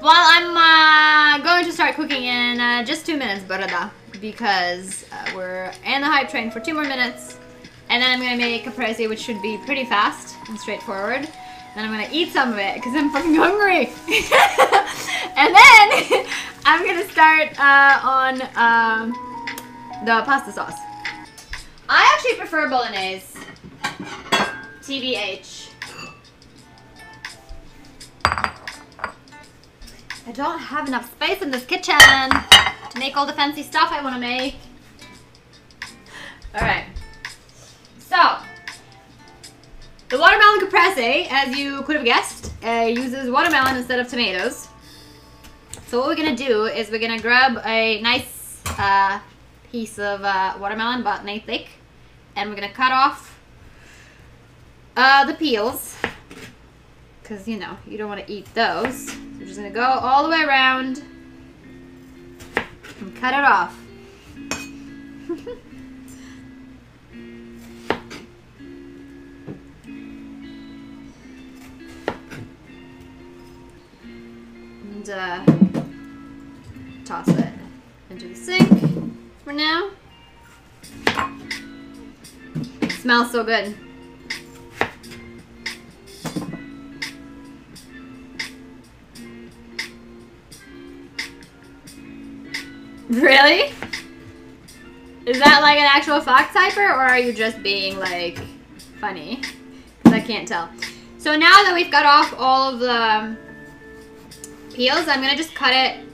Well, I'm going to start cooking in just 2 minutes, Barada, because we're in the hype train for 2 more minutes, and then I'm gonna make Caprese, which should be pretty fast and straightforward. Then I'm gonna eat some of it because I'm fucking hungry, and then I'm gonna start on the pasta sauce. I actually prefer Bolognese, TBH. I don't have enough space in this kitchen to make all the fancy stuff I want to make. Alright. So, the watermelon caprese, as you could have guessed, uses watermelon instead of tomatoes. So what we're going to do is we're going to grab a nice piece of watermelon, about an 1/8 thick, and we're going to cut off the peels, because, you know, you don't want to eat those. We're just gonna go all the way around and cut it off. And toss it into the sink for now. It smells so good. Really? Is that like an actual fox hyper, or are you just being like funny? Because I can't tell. So now that we've cut off all of the peels, I'm gonna just cut it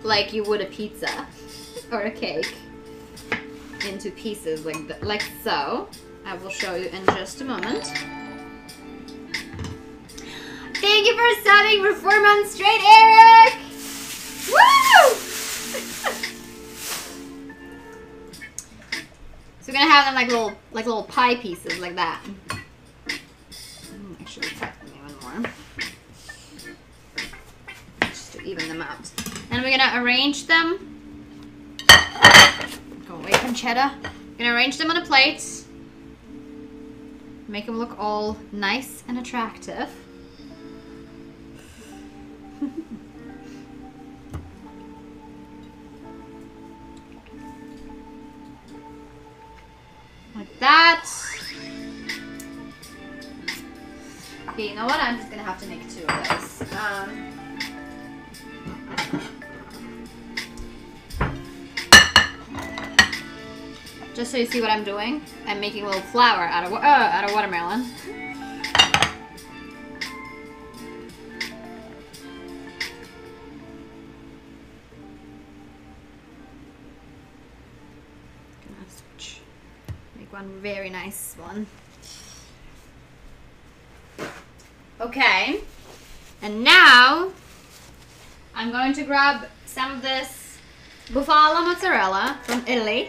like you would a pizza or a cake into pieces like so. I will show you in just a moment. Thank you for subbing for 4 months straight, Eric! Woo! So we're gonna have them like little pie pieces like that. Actually, cut them even more, just to even them out. And we're gonna arrange them. Go away from cheddar. We're gonna arrange them on a plate. Make them look all nice and attractive. Like that. Okay, you know what? I'm just gonna have to make 2 of those. Just so you see what I'm doing, I'm making a little flour out of watermelon. One very nice one. Okay, and now I'm going to grab some of this bufala mozzarella from Italy.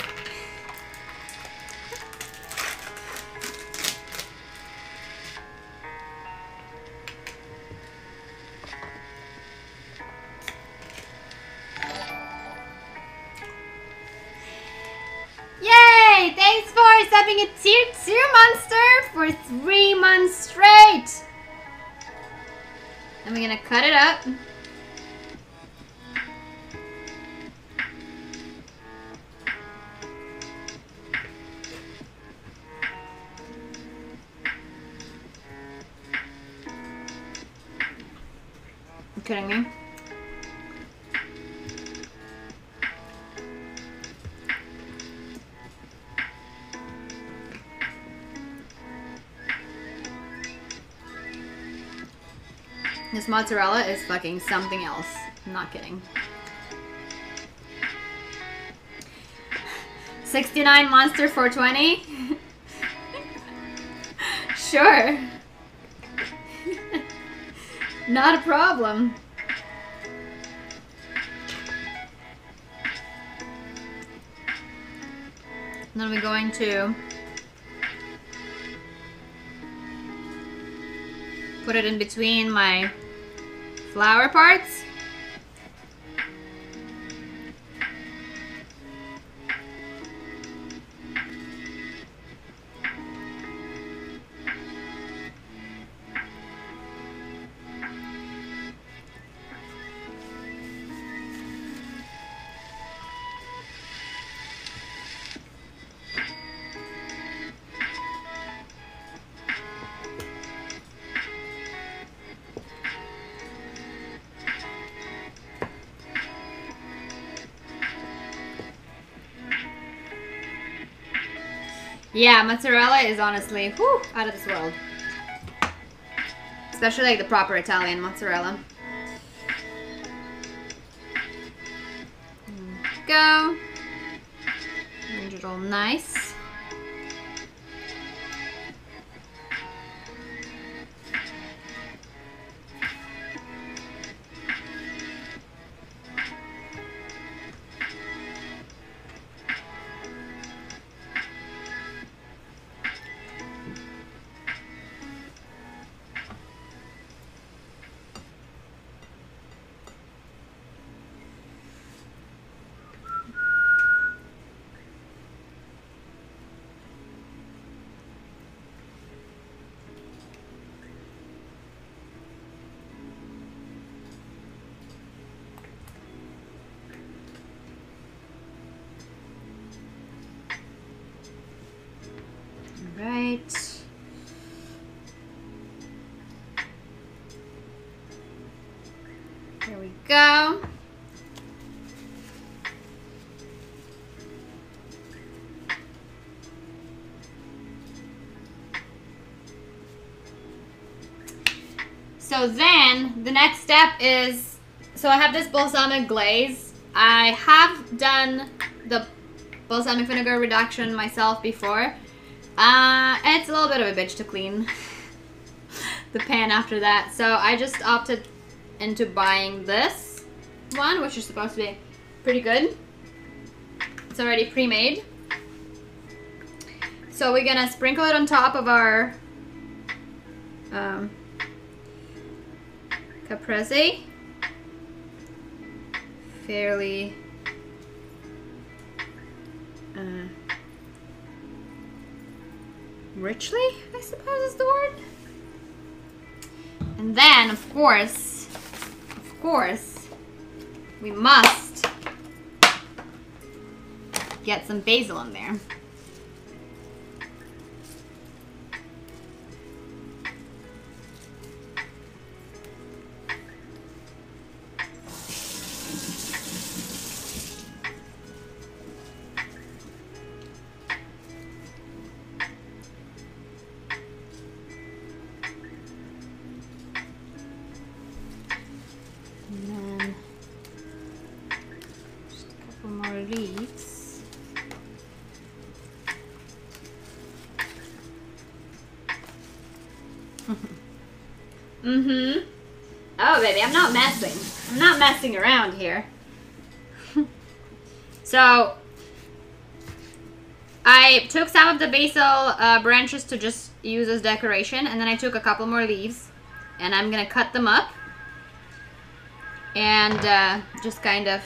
Yay! Thanks for subbing a tier 2 monster for 3 months straight. And we're gonna cut it up. You kidding me? This mozzarella is fucking something else. I'm not kidding. 69 monster 420? Sure. Not a problem. Then we're going to put it in between my flour parts. Yeah, mozzarella is honestly, whew, out of this world. Especially like the proper Italian mozzarella. Go. Arrange it all nice. Right. There we go. So then the next step is, so I have this balsamic glaze. I have done the balsamic vinegar reduction myself before. It's a little bit of a bitch to clean the pan after that. So I just opted into buying this one, which is supposed to be pretty good. It's already pre-made. So we're gonna sprinkle it on top of our Caprese. Fairly richly, I suppose is the word. And then, of course, we must get some basil in there. Leaves. Oh, baby, I'm not messing. I'm not messing around here. So, I took some of the basil branches to just use as decoration, and then I took a couple more leaves, and I'm gonna cut them up and just kind of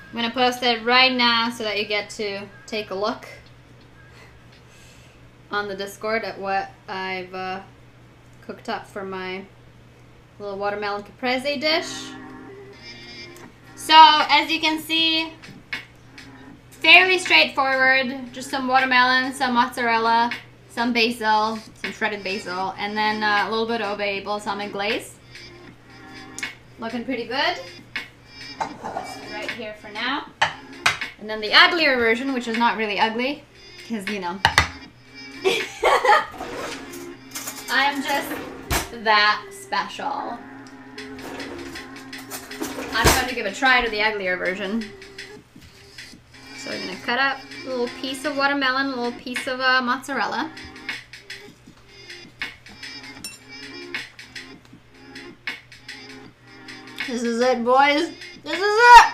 I'm gonna post it right now so that you get to take a look on the Discord at what I've cooked up for my little watermelon caprese dish. So as you can see, fairly straightforward. Just some watermelon, some mozzarella, some basil, some shredded basil, and then a little bit of a balsamic glaze. Looking pretty good. Put this right here for now. And then the uglier version, which is not really ugly, because, you know, I'm just that special. I'm going to give a try to the uglier version. So we're gonna cut up a little piece of watermelon, a little piece of mozzarella. This is it, boys. This is it.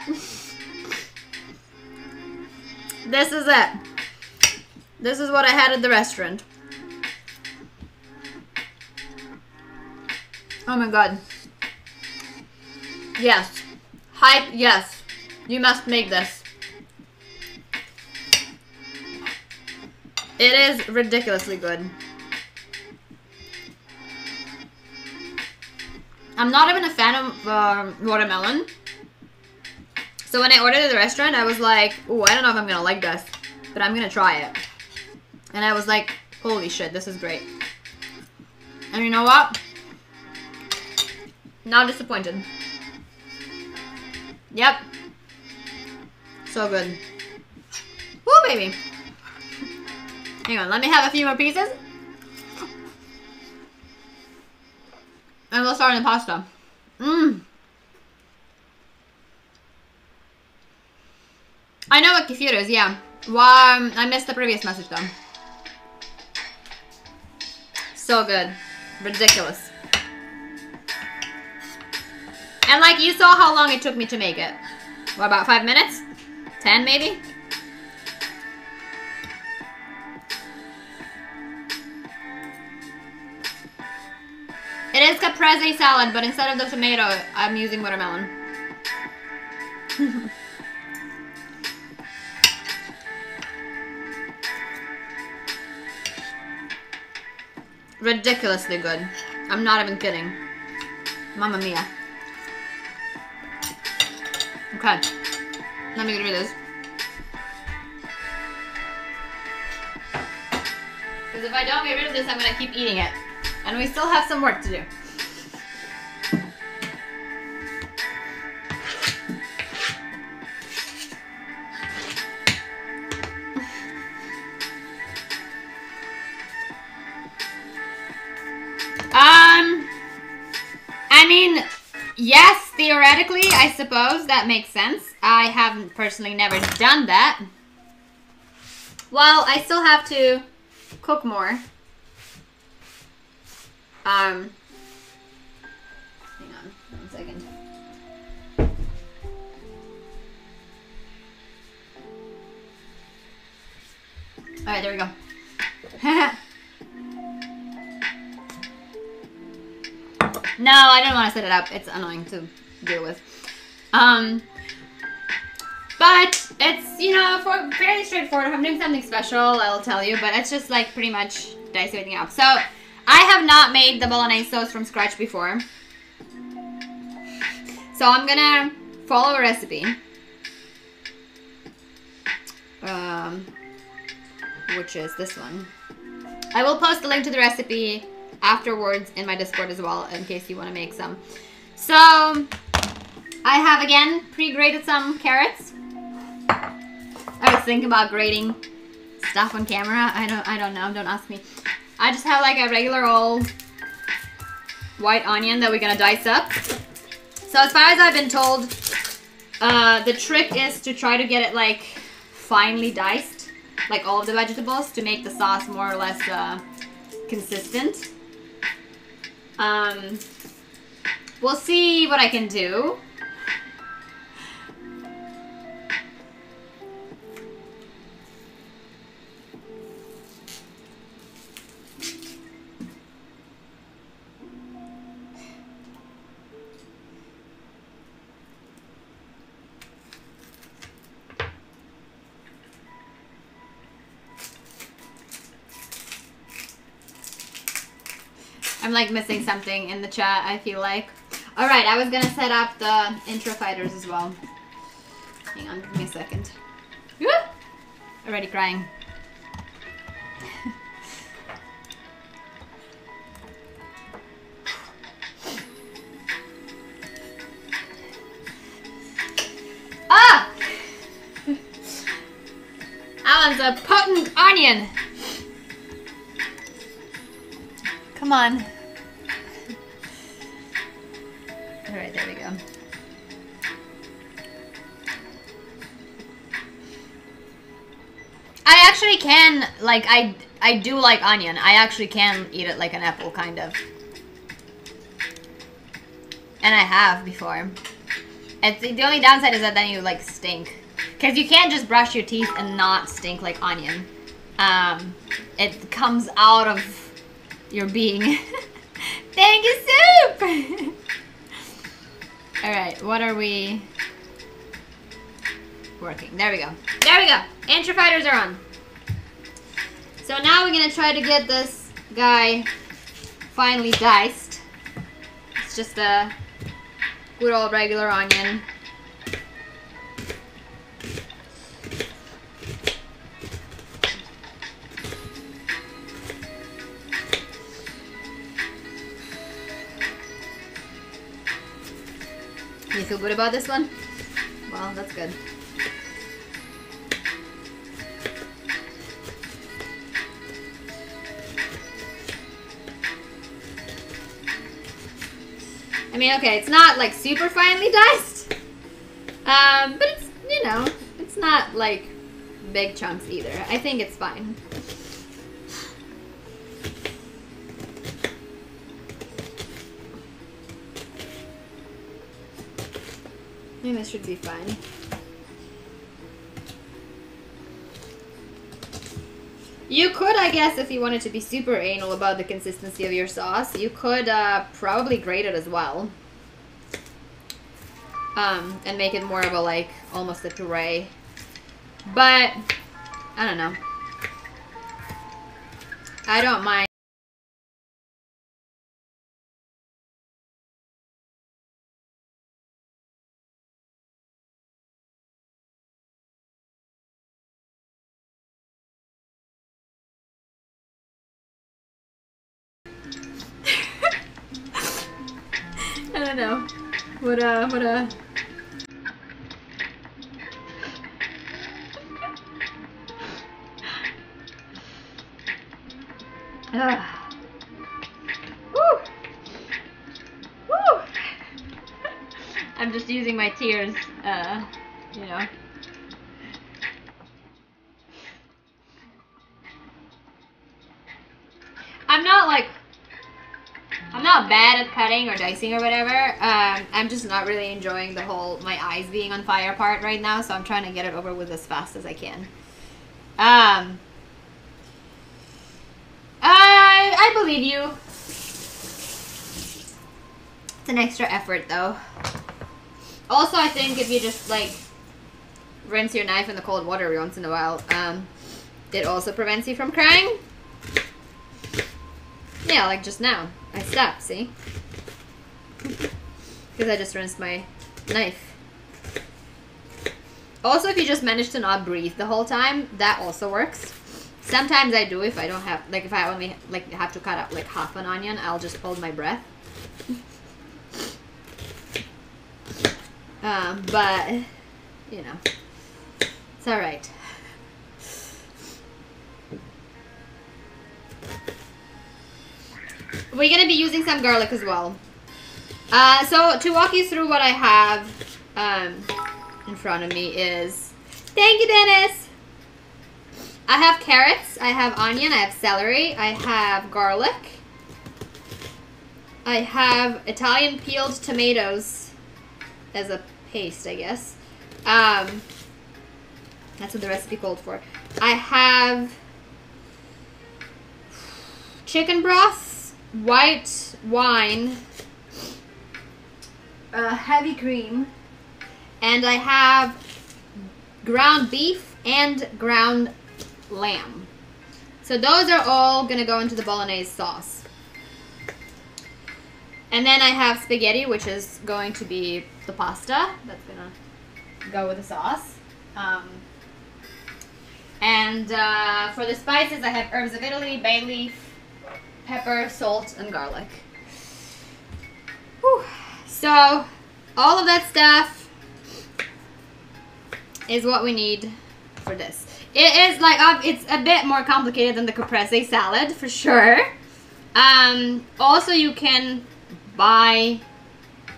This is it. This is what I had at the restaurant. Oh my god. Yes. Hype, yes. You must make this. It is ridiculously good. I'm not even a fan of watermelon. So when I ordered at the restaurant, I was like, oh, I don't know if I'm gonna like this, but I'm gonna try it. And I was like, holy shit, this is great. And you know what? Not disappointed. Yep. So good. Woo, baby. Hang on, let me have a few more pieces. And we'll start on the pasta. Mmm. I know what kefir is, yeah. Well, I missed the previous message though. So good. Ridiculous. And like, you saw how long it took me to make it. What, about 5 minutes? 10 maybe? It is caprese salad, but instead of the tomato, I'm using watermelon. Ridiculously good. I'm not even kidding. Mamma mia. Okay. Let me get rid of this. Because if I don't get rid of this, I'm gonna keep eating it. And we still have some work to do. I mean, yes, theoretically, I suppose that makes sense. I haven't personally never done that. Well, I still have to cook more. Hang on 1 second. Alright, there we go. No, I don't want to set it up. It's annoying to deal with. But it's, you know, fairly straightforward. If I'm doing something special, I'll tell you. But it's just like pretty much dice everything up. So I have not made the Bolognese sauce from scratch before. So I'm gonna follow a recipe. Which is this one. I will post a link to the recipe afterwards in my Discord as well, in case you want to make some. So I have again pre-grated some carrots. I was thinking about grating stuff on camera. I don't know, don't ask me. I just have like a regular old white onion that we're gonna dice up. So as far as I've been told, the trick is to try to get it like finely diced, like all of the vegetables, to make the sauce more or less consistent. We'll see what I can do. I'm like missing something in the chat, I feel like. Alright, I was gonna set up the intro fighters as well. Hang on, give me a second. Woo! Already crying. Ah! Alan's a potent onion! Come on. Alright, there we go. can, like, I do like onion. I actually can eat it like an apple, kind of. And I have before. It's, the only downside is that then you, like, stink. Because you can't just brush your teeth and not stink like onion. It comes out of your being. Thank you, Soup! Alright, what are we working? There we go. There we go. Intro fighters are on. So now we're gonna try to get this guy finely diced. It's just a good old regular onion. You feel good about this one? Well, that's good. I mean, okay, it's not like super finely diced, but it's, you know, it's not like big chunks either. I think it's fine. I think this should be fine. You could, I guess, if you wanted to be super anal about the consistency of your sauce, you could probably grate it as well. And make it more of a, like, almost a puree. But, I don't know. I don't mind. I don't know. What a... Woo! Woo! I'm just using my tears, you know. I'm not bad at cutting or dicing or whatever. I'm just not really enjoying the whole my eyes being on fire part right now, so I'm trying to get it over with as fast as I can. I believe you. It's an extra effort though. Also, I think if you just like rinse your knife in the cold water every once in a while, it also prevents you from crying. Yeah, like just now. I stopped, see? Because I just rinsed my knife. Also, if you just manage to not breathe the whole time, that also works. Sometimes I do if I don't have, like if I only like have to cut up like half an onion, I'll just hold my breath. But, you know, it's alright. We're going to be using some garlic as well. So to walk you through what I have in front of me is... Thank you, Dennis! I have carrots, I have onion, I have celery, I have garlic. I have Italian peeled tomatoes as a paste, I guess. That's what the recipe called for. I have chicken broth, white wine, heavy cream, and I have ground beef and ground lamb. So those are all gonna go into the Bolognese sauce. And then I have spaghetti, which is going to be the pasta that's gonna go with the sauce. For the spices, I have herbs of Italy, bay leaf, pepper, salt, and garlic. Whew. So all of that stuff is what we need for this. It is like, it's a bit more complicated than the Caprese salad, for sure. Also, you can buy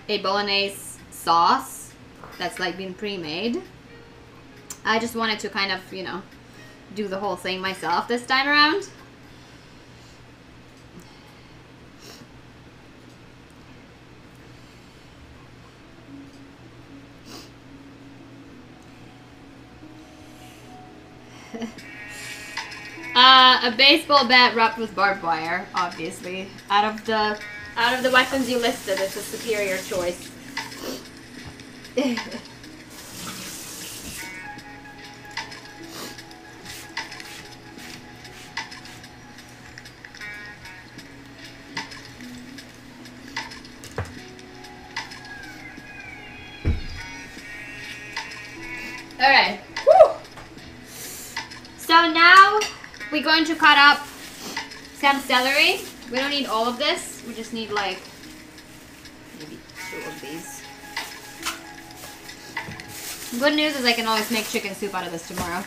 a Bolognese sauce that's like been pre-made. I just wanted to kind of, you know, do the whole thing myself this time around. A baseball bat wrapped with barbed wire, obviously. Out of the weapons you listed, it's a superior choice. Alright. So now we're going to cut up some celery. We don't need all of this. We just need like maybe 2 of these. Good news is I can always make chicken soup out of this tomorrow.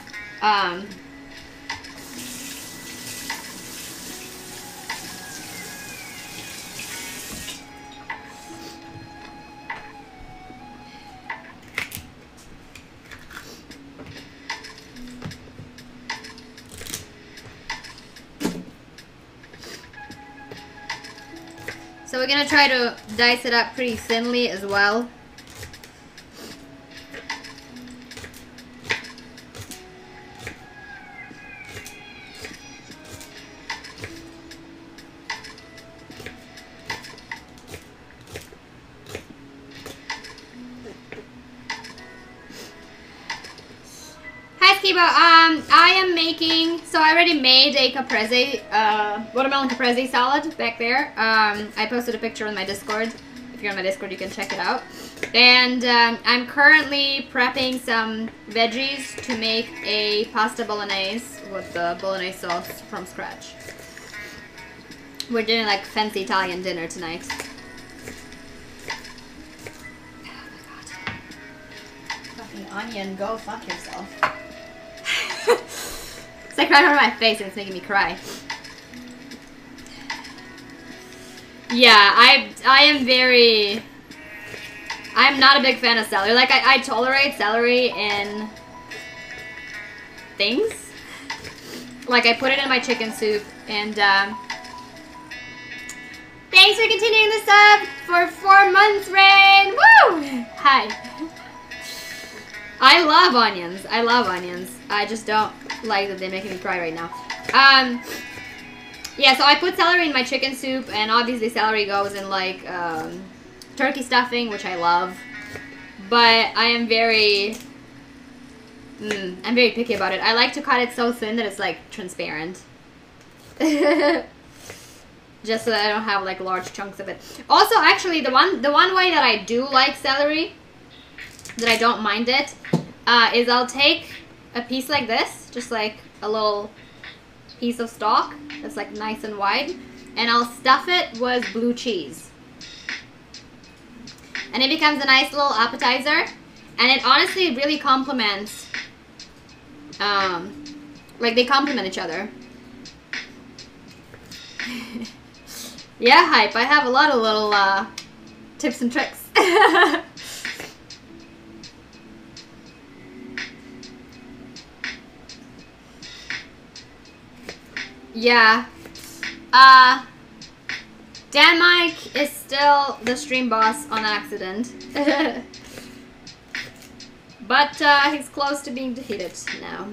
So we're gonna try to dice it up pretty thinly as well. I am making, so I already made a caprese, watermelon caprese salad back there. I posted a picture on my Discord. If you're on my Discord, you can check it out. And I'm currently prepping some veggies to make a pasta bolognese with the bolognese sauce from scratch. We're doing like fancy Italian dinner tonight. Oh my god. Fucking onion, go fuck yourself. It's like right over my face and it's making me cry. Yeah, I'm not a big fan of celery. Like, I tolerate celery in things. Like, I put it in my chicken soup, and, thanks for continuing the sub for 4 months, Rain! Woo! Hi. I love onions. I love onions. I just don't like that they're making me cry right now. Yeah, so I put celery in my chicken soup, and obviously celery goes in, like, turkey stuffing, which I love. But I am very... I'm very picky about it. I like to cut it so thin that it's, like, transparent. Just so that I don't have, like, large chunks of it. Also, actually, the one way that I do like celery, that I don't mind it, is I'll take a piece like this, just like a little piece of stalk that's like nice and wide, and I'll stuff it with blue cheese. And it becomes a nice little appetizer, and it honestly really complements, like they complement each other. Yeah, Hype, I have a lot of little tips and tricks. Yeah. Dan Mike is still the stream boss on accident. But he's close to being defeated now.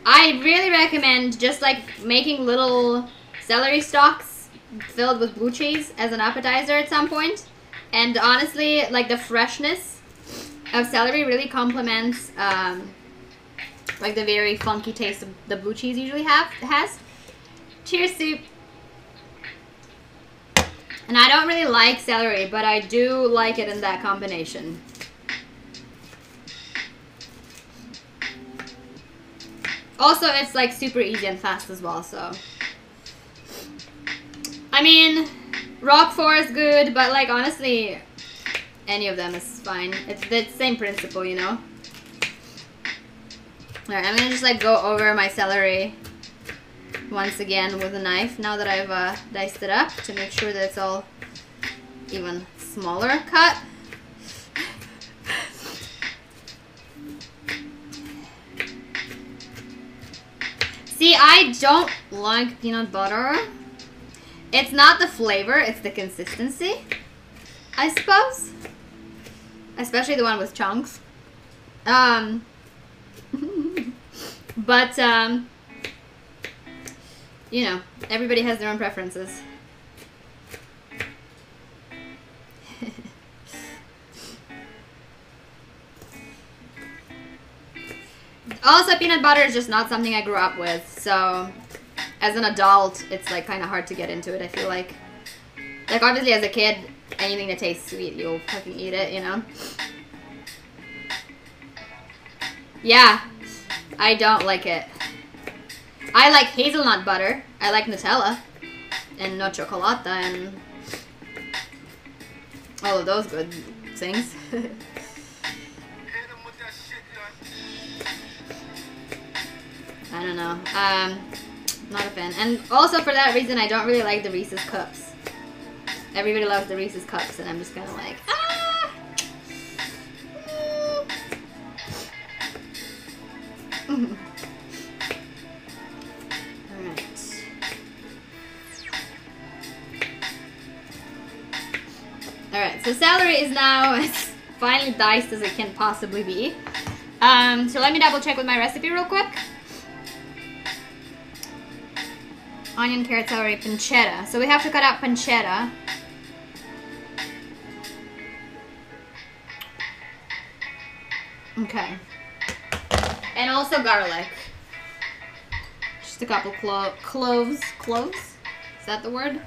I really recommend just like making little celery stalks filled with blue cheese as an appetizer at some point. And honestly, like the freshness of celery really complements like the very funky taste of the blue cheese usually has. Cheers, soup. And I don't really like celery, but I do like it in that combination. Also, it's like super easy and fast as well, so. I mean, Roquefort is good, but like honestly, any of them is fine. It's the same principle, you know? Alright, I'm gonna just like go over my celery once again with a knife now that I've diced it up to make sure that it's all even smaller cut. See, I don't like peanut butter. It's not the flavor, it's the consistency, I suppose. Especially the one with chunks. But, you know, everybody has their own preferences. Also, peanut butter is just not something I grew up with, so as an adult, it's like kind of hard to get into it, I feel like. Like, obviously, as a kid, anything that tastes sweet, you'll fucking eat it, you know? Yeah, I don't like it. I like hazelnut butter. I like Nutella. And no chocolata and all of those good things. I don't know. Not a fan. And also for that reason, I don't really like the Reese's Cups. Everybody loves the Reese's Cups, and I'm just kind of like, ah! Alright. Alright, so celery is now as finely diced as it can possibly be. So let me double check with my recipe real quick. Onion, carrot, celery, pancetta. So we have to cut out pancetta. Okay. And also garlic. Just a couple cloves. Cloves? Is that the word?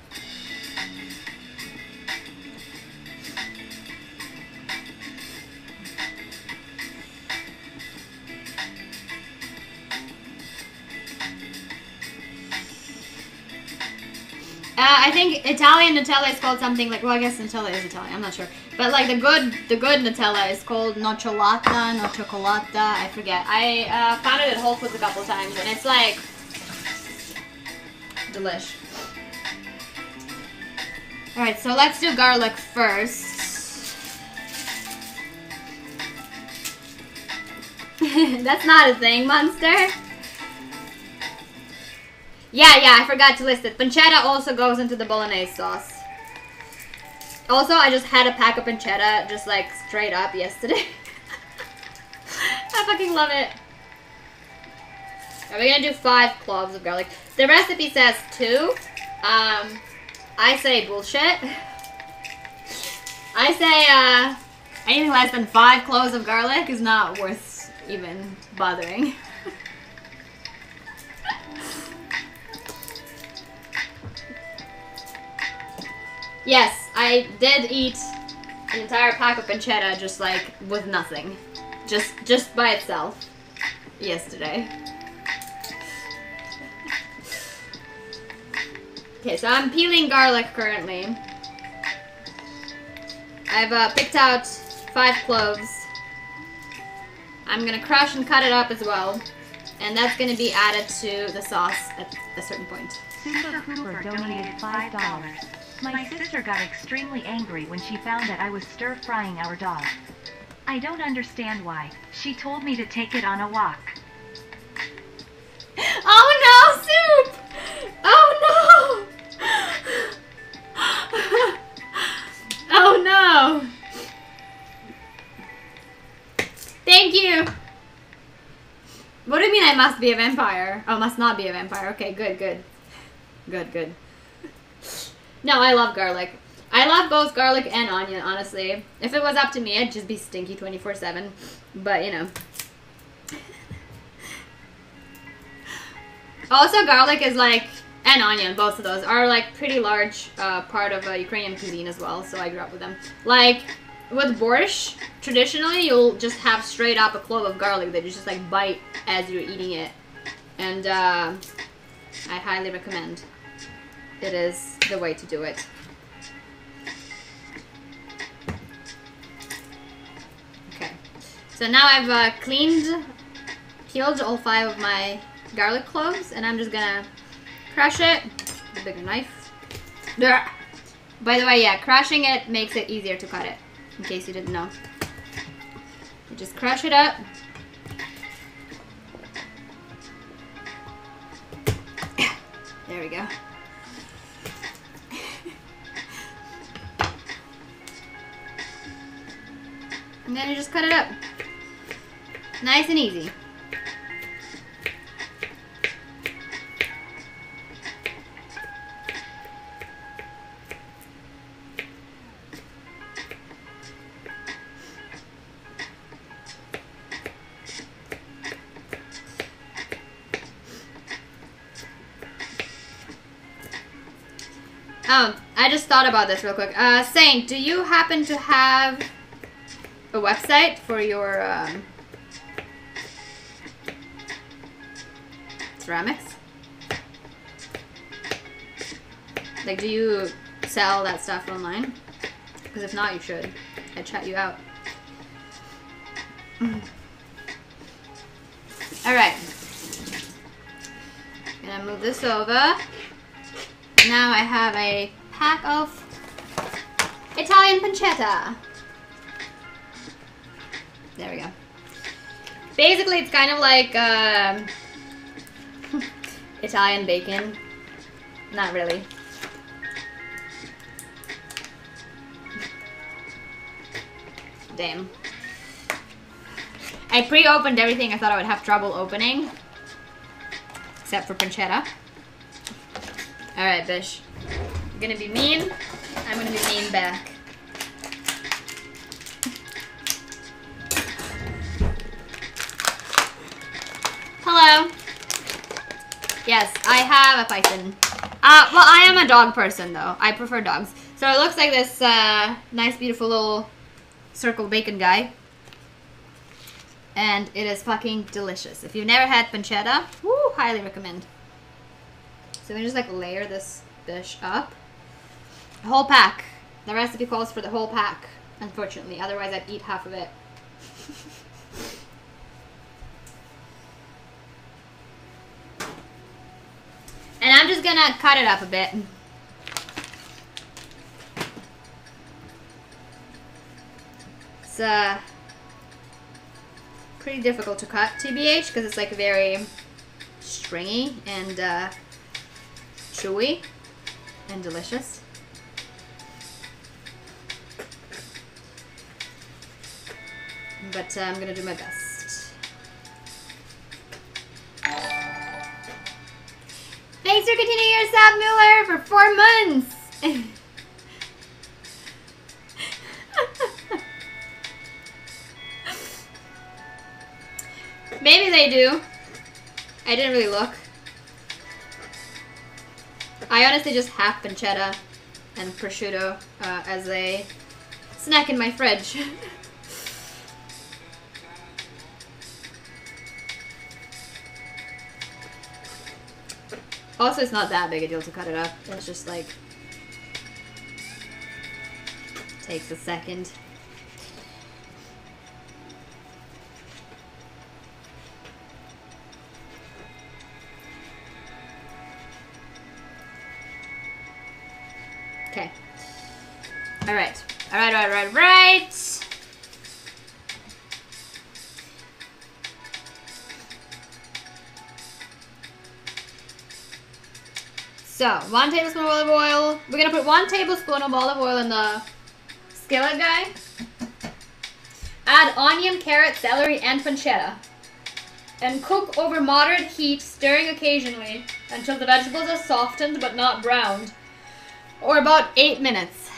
I think Italian Nutella is called something like, well, I guess Nutella is Italian, I'm not sure. But like the good Nutella is called nocciolata, no chocolata, I forget. I found it at Whole Foods a couple times and it's like, delish. Alright, so let's do garlic first. That's not a thing, Monster. Yeah, I forgot to list it. Pancetta also goes into the Bolognese sauce. Also, I just had a pack of pancetta just like straight up yesterday. I fucking love it. Are we gonna do 5 cloves of garlic? The recipe says 2. I say bullshit. I say anything less than 5 cloves of garlic is not worth even bothering. Yes, I did eat an entire pack of pancetta just like with nothing. Just by itself yesterday. Okay, so I'm peeling garlic currently. I've picked out 5 cloves. I'm gonna crush and cut it up as well. And that's gonna be added to the sauce at a certain point. Super Cooper donated $5. My sister got extremely angry when she found that I was stir-frying our dog. I don't understand why. She told me to take it on a walk. Oh no, Soup! Oh no! Oh no! Thank you! What do you mean I must be a vampire? Oh, must not be a vampire. Okay, good. Good. No, I love garlic. I love both garlic and onion, honestly. If it was up to me, I'd just be stinky 24/7. But, you know. Also, garlic is like, and onion, both of those, are like pretty large part of Ukrainian cuisine as well, so I grew up with them. Like, with borscht, traditionally, you'll just have straight up a clove of garlic that you just like bite as you're eating it. And I highly recommend. It is the way to do it. Okay, so now I've peeled all 5 of my garlic cloves, and I'm just gonna crush it with a bigger knife. By the way, yeah, crushing it makes it easier to cut it, in case you didn't know. You just crush it up. There we go. And then you just cut it up. Nice and easy. Oh, I just thought about this real quick. Saint, do you happen to have a website for your ceramics? Like, do you sell that stuff online? Because if not, you should. I'd chat you out. Alright. Gonna move this over. Now I have a pack of Italian pancetta. There we go. Basically, it's kind of like Italian bacon. Not really. Damn. I pre-opened everything I thought I would have trouble opening. Except for pancetta. Alright, Bish. You're gonna be mean. I'm gonna be mean back. Hello. Yes, I have a python. Well, I am a dog person, though. I prefer dogs. So it looks like this nice, beautiful little circle bacon guy. And it is fucking delicious. If you've never had pancetta, woo, highly recommend. So we just like layer this dish up. The whole pack. The recipe calls for the whole pack, unfortunately. Otherwise, I'd eat half of it. And I'm just gonna cut it up a bit. It's pretty difficult to cut, TBH, because it's like very stringy and chewy and delicious. But I'm gonna do my best. Thanks for continuing your sub, Mueller, for 4 months. Maybe they do. I didn't really look. I honestly just have pancetta and prosciutto as a snack in my fridge. Also, it's not that big a deal to cut it up. It's just like takes a second. Okay. All right. All right. All right. All right. So, 1 tablespoon of olive oil. We're gonna put 1 tablespoon of olive oil in the skillet guy. Add onion, carrot, celery, and pancetta. And cook over moderate heat, stirring occasionally until the vegetables are softened but not browned. Or about 8 minutes.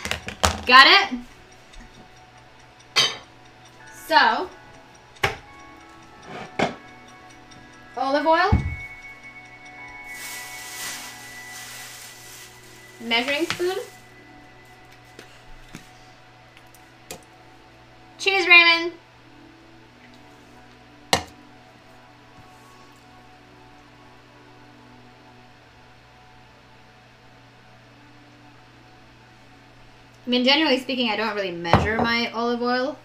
Got it? So, olive oil. Measuring spoon. Cheers, Raymond. I mean, generally speaking, I don't really measure my olive oil.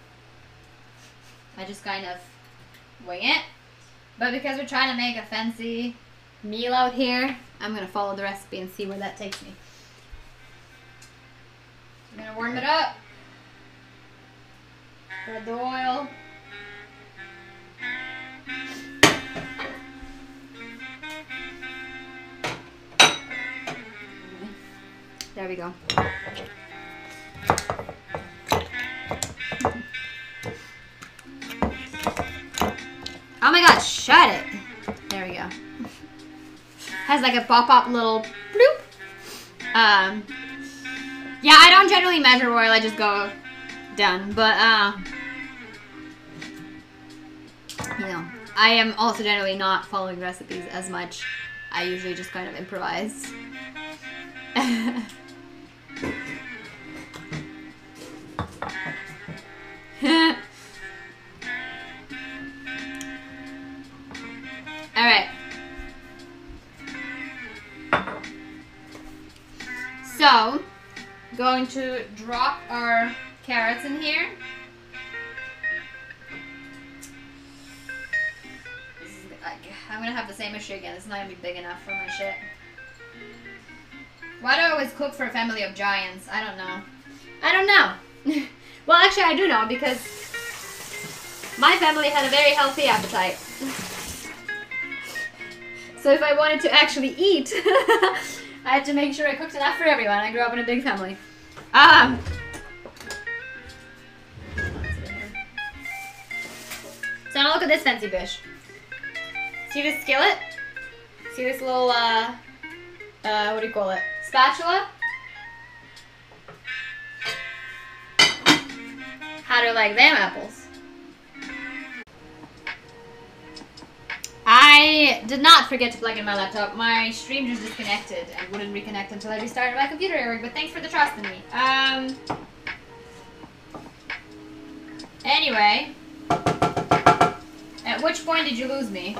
I just kind of wing it. But because we're trying to make a fancy meal out here, I'm going to follow the recipe and see where that takes me. I'm going to warm it up. Spread the oil. There we go. Oh my god, shut it. There we go. Has like a pop-up little bloop. Yeah, I don't generally measure oil, I just go done. But, you know, I am also generally not following recipes as much. I usually just kind of improvise. Alright. So, going to drop our carrots in here. I'm gonna have the same issue again. It's not gonna be big enough for my shit. Why do I always cook for a family of giants? I don't know. I don't know. Well, actually, I do know because my family had a very healthy appetite. So if I wanted to actually eat, I had to make sure I cooked enough for everyone. I grew up in a big family. So now look at this fancy dish. See this skillet? See this little, what do you call it? Spatula? How do you like them apples? I did not forget to plug in my laptop. My stream just disconnected and wouldn't reconnect until I restarted my computer, Eric, but thanks for the trust in me. Anyway, at which point did you lose me?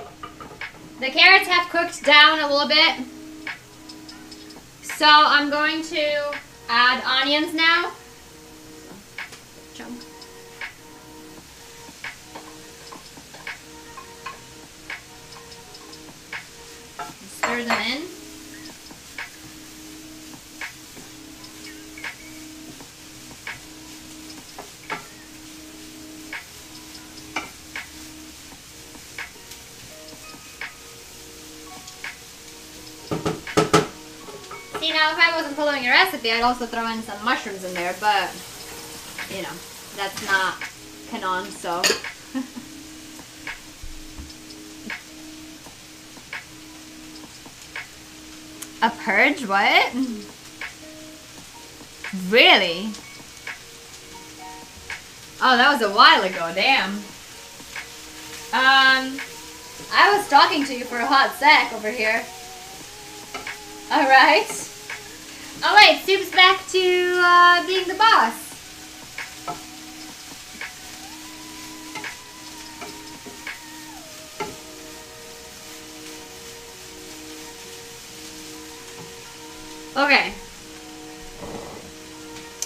The carrots have cooked down a little bit. So I'm going to add onions now. Chunk. Stir them in. See, now if I wasn't following a recipe, I'd also throw in some mushrooms in there, but, you know, that's not canon, so. A purge? What? Really? Oh, that was a while ago, damn. I was talking to you for a hot sec over here. Alright. Oh wait, Soup's back to being the boss. Okay.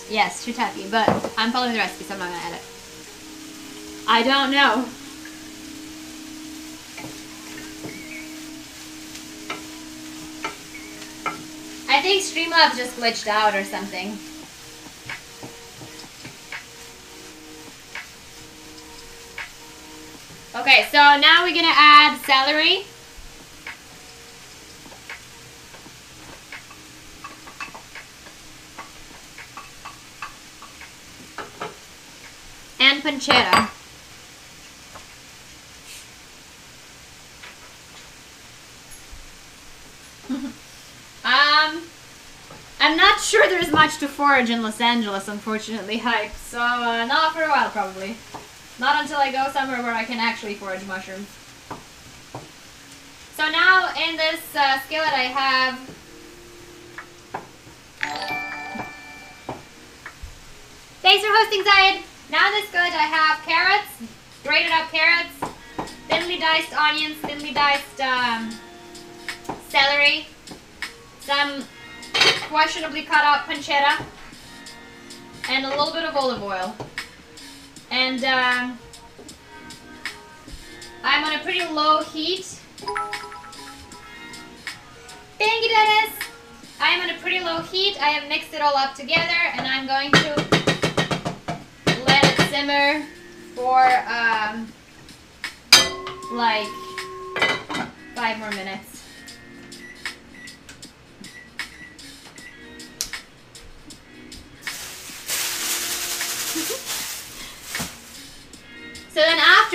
Yes, shiitake, but I'm following the recipe, so I'm not gonna edit. I don't know. I think Streamlabs just glitched out or something. Okay, so now we're gonna add celery. And pancetta. I'm not sure there's much to forage in Los Angeles, unfortunately, Hype. So, not for a while, probably. Not until I go somewhere where I can actually forage mushrooms. So now, in this skillet, I have... Thanks for hosting, Zayed! Now in this skillet, I have carrots, grated up carrots, thinly diced onions, thinly diced celery, some questionably cut up pancetta, and a little bit of olive oil. And I'm on a pretty low heat. Thank you, Dennis! I'm on a pretty low heat. I have mixed it all up together, and I'm going to let it simmer for like 5 more minutes.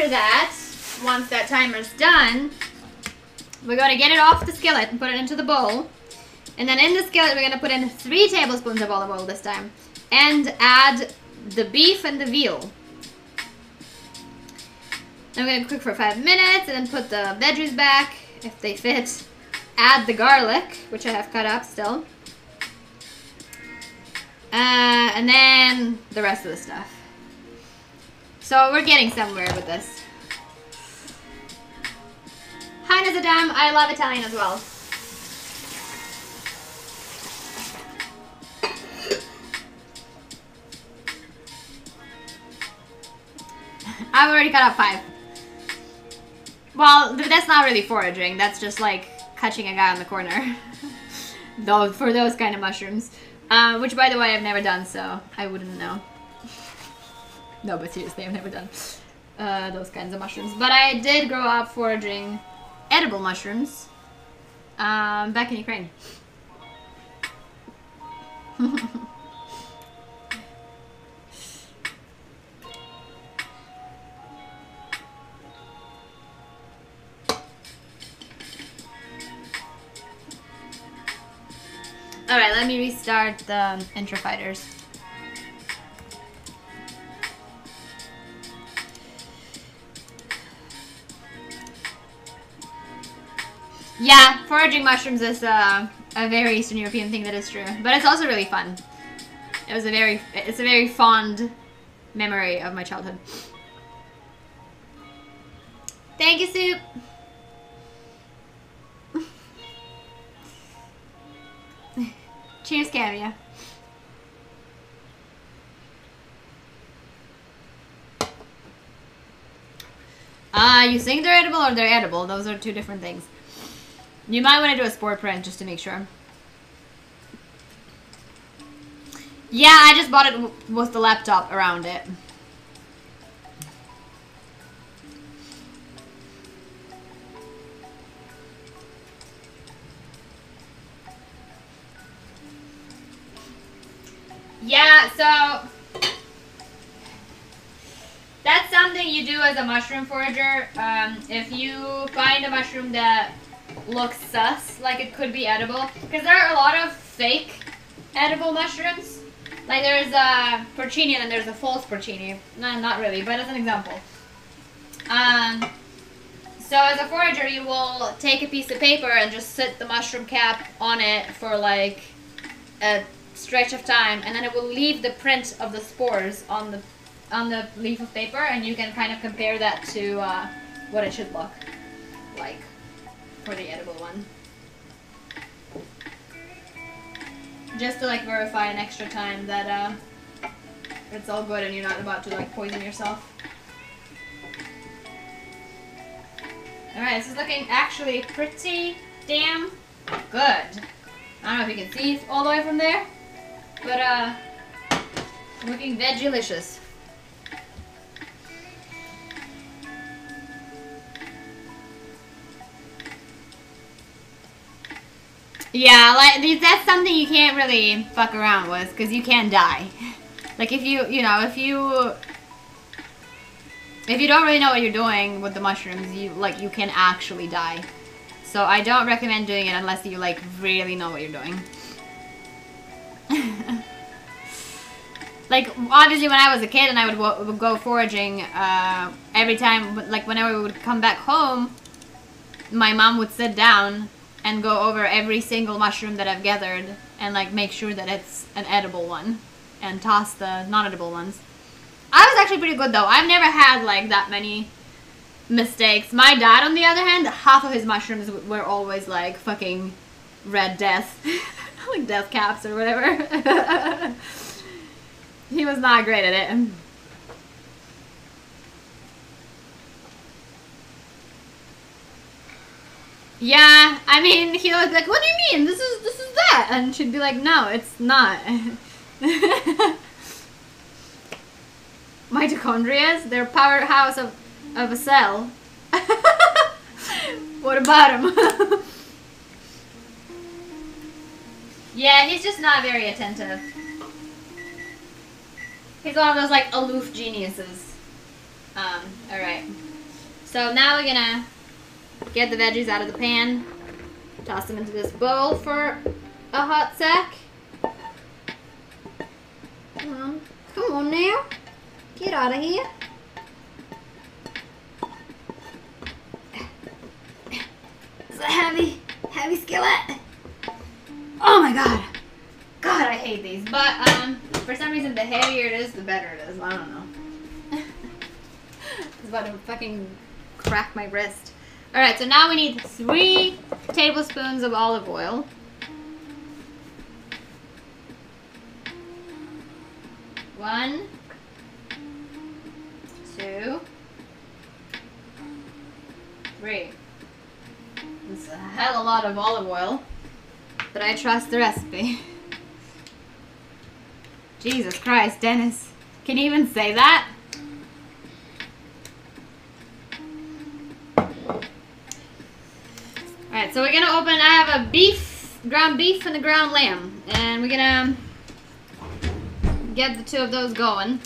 after that, once that timer's done, we're going to get it off the skillet and put it into the bowl. And then in the skillet, we're going to put in 3 tablespoons of olive oil this time. And add the beef and the veal. I'm going to cook for 5 minutes and then put the veggies back, if they fit. Add the garlic, which I have cut up still. And then the rest of the stuff. So we're getting somewhere with this. Hi Nazadam, I love Italian as well. I've already cut up 5. Well, that's not really foraging. That's just like catching a guy on the corner. Though for those kind of mushrooms. Which, by the way, I've never done, so I wouldn't know. No, but seriously, I've never done those kinds of mushrooms. But I did grow up foraging edible mushrooms back in Ukraine. Alright, let me restart the intro fighters. Yeah, foraging mushrooms is a very Eastern European thing, that is true. But it's also really fun. It's a very fond memory of my childhood. Thank you, Soup! Cheers, Camia. You think they're edible or they're edible? Those are 2 different things. You might want to do a sport print just to make sure. Yeah, I just bought it with the laptop around it. Yeah, so that's something you do as a mushroom forager. If you find a mushroom that looks sus, like it could be edible, because there are a lot of fake edible mushrooms. Like there's a porcini and there's a false porcini. No, not really, but as an example. So as a forager, you will take a piece of paper and just sit the mushroom cap on it for like a stretch of time, and then it will leave the print of the spores on the leaf of paper, and you can kind of compare that to what it should look like for the edible one. Just to like verify an extra time that it's all good and you're not about to like poison yourself. Alright, this is looking actually pretty damn good. I don't know if you can see all the way from there, but looking veggie-licious. Yeah, like that's something you can't really fuck around with, because you can die. Like if you don't really know what you're doing with the mushrooms, you can actually die. So I don't recommend doing it unless you like really know what you're doing. Like obviously when I was a kid and I would go foraging every time, like whenever we would come back home, my mom would sit down and go over every single mushroom that I've gathered and like make sure that it's an edible one and toss the non-edible ones. I was actually pretty good though. I've never had like that many mistakes. My dad, on the other hand, half of his mushrooms were always like fucking red death. Like death caps or whatever. He was not great at it. Yeah, I mean, he was like, what do you mean? This is that. And she'd be like, no, it's not. Mitochondria, they're powerhouse of a cell. What about him? Yeah, he's just not very attentive. He's one of those like aloof geniuses. Alright. So now we're gonna get the veggies out of the pan, toss them into this bowl for a hot sec. Come on now, get out of here. It's a heavy skillet. Oh my god. God, I hate these. But for some reason, the heavier it is, the better it is. I don't know. It's about to fucking crack my wrist. Alright, so now we need 3 tablespoons of olive oil. 1, 2, 3. It's a hell of a lot of olive oil, but I trust the recipe. Jesus Christ, Dennis. Can you even say that? Alright, so we're gonna open, I have a ground beef and a ground lamb. And we're gonna get the 2 of those going.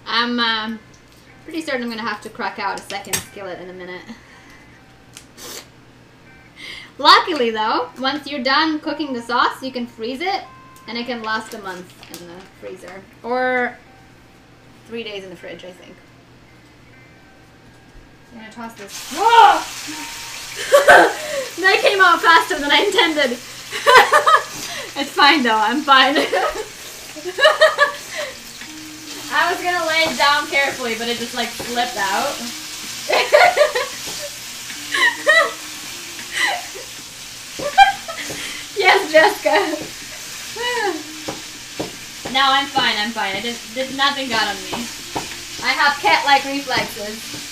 I'm pretty certain I'm gonna have to crack out a second skillet in a minute. Luckily though, once you're done cooking the sauce, you can freeze it and it can last a month in the freezer. Or 3 days in the fridge, I think. I'm gonna toss this. Whoa! That came out faster than I intended. It's fine though, I'm fine. I was gonna lay it down carefully, but it just like slipped out. Yes, Jessica. No, I'm fine, I'm fine. Nothing got on me. I have cat-like reflexes.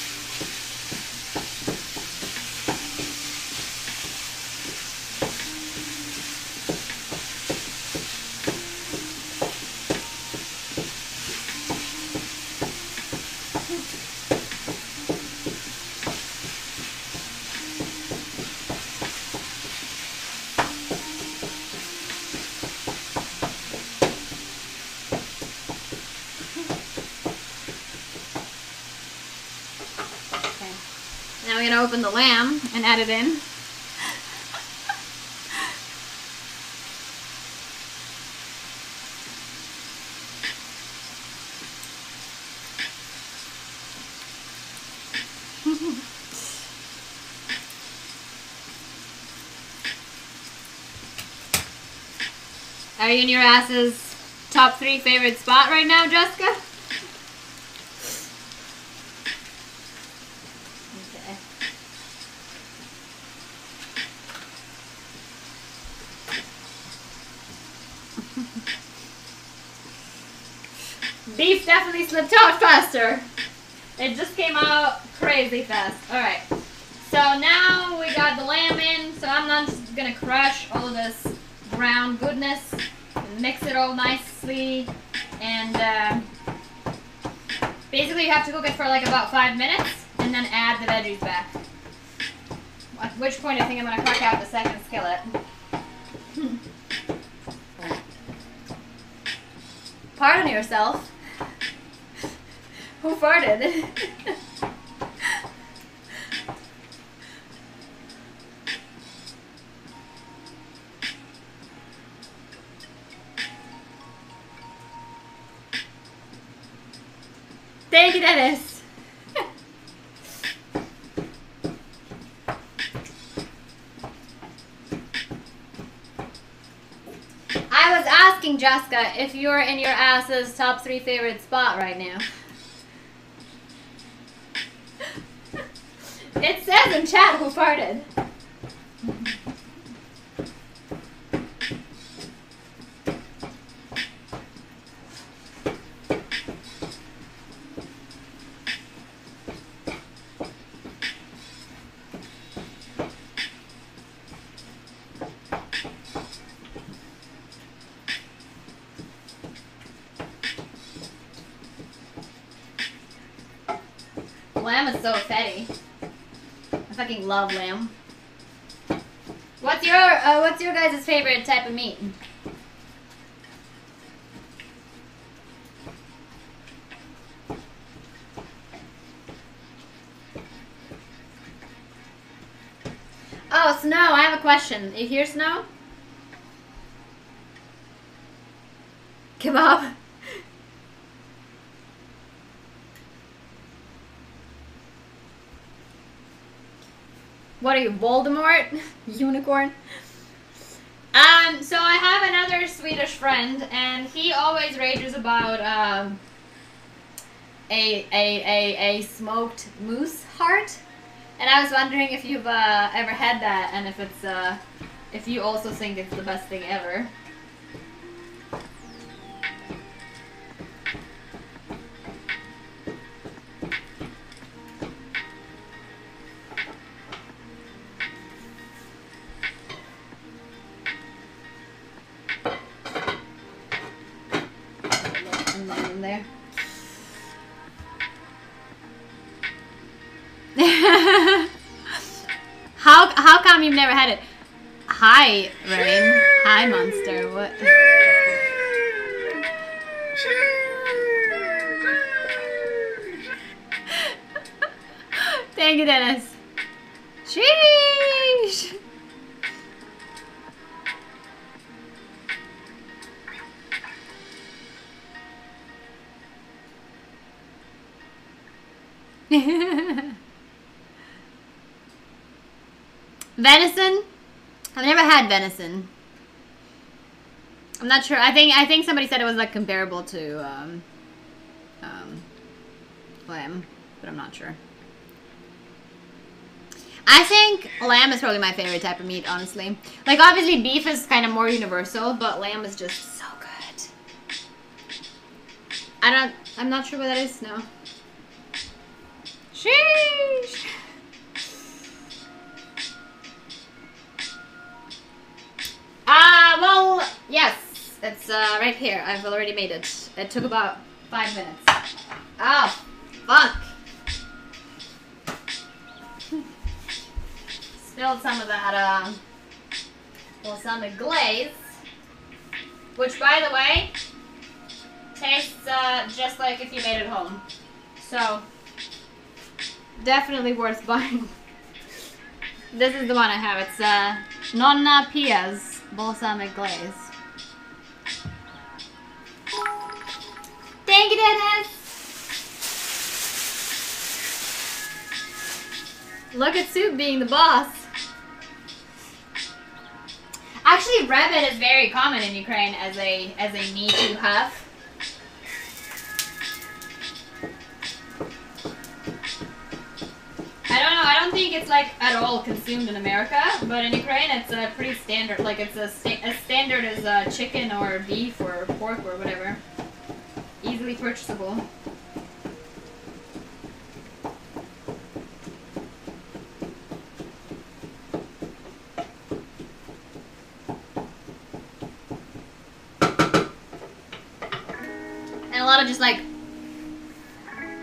Now we're going to open the lamb and add it in. Are you in your ass's top 3 favorite spot right now, Jessica? Beef definitely slipped out faster. It just came out crazy fast. Alright. So now we got the lamb in. So I'm not just going to crush all of this ground goodness and mix it all nicely. And basically you have to cook it for like about 5 minutes and then add the veggies back. At which point I think I'm going to crack out the second skillet. Pardon yourself. Who farted? Thank you, Dennis. I was asking Jessica if you're in your ass's top 3 favorite spot right now. It says in chat who farted. Lamb is so fatty. I fucking love lamb. What's your guys' favorite type of meat? Oh, Snow, I have a question. You hear Snow? Kebab. What are you, Voldemort? Unicorn? So I have another Swedish friend, and he always rages about a smoked moose heart. And I was wondering if you've ever had that, and if it's if you also think it's the best thing ever. In there. How come you've never had it? Hi, Rain. Hi, Monster. What? Thank you, Dennis. Sheesh. Venison? I've never had venison. I'm not sure. I think somebody said it was like comparable to lamb, but I'm not sure. I think lamb is probably my favorite type of meat, honestly. Like, obviously beef is kind of more universal, but lamb is just so good. I'm not sure what that is now. Sheesh. Well, yes, it's right here. I've already made it. It took about 5 minutes. Oh, fuck. Spilled some of that, balsamic glaze, which, by the way, tastes just like if you made it home. So, definitely worth buying. This is the one I have. It's Nonna Pia's balsamic glaze. Thank you, Dennis! Look at Soup being the boss. Actually, rabbit is very common in Ukraine as a meat to have. I don't know, I don't think it's like at all consumed in America, but in Ukraine it's pretty standard, like it's as standard as chicken or beef or pork or whatever. Easily purchasable. And a lot of just like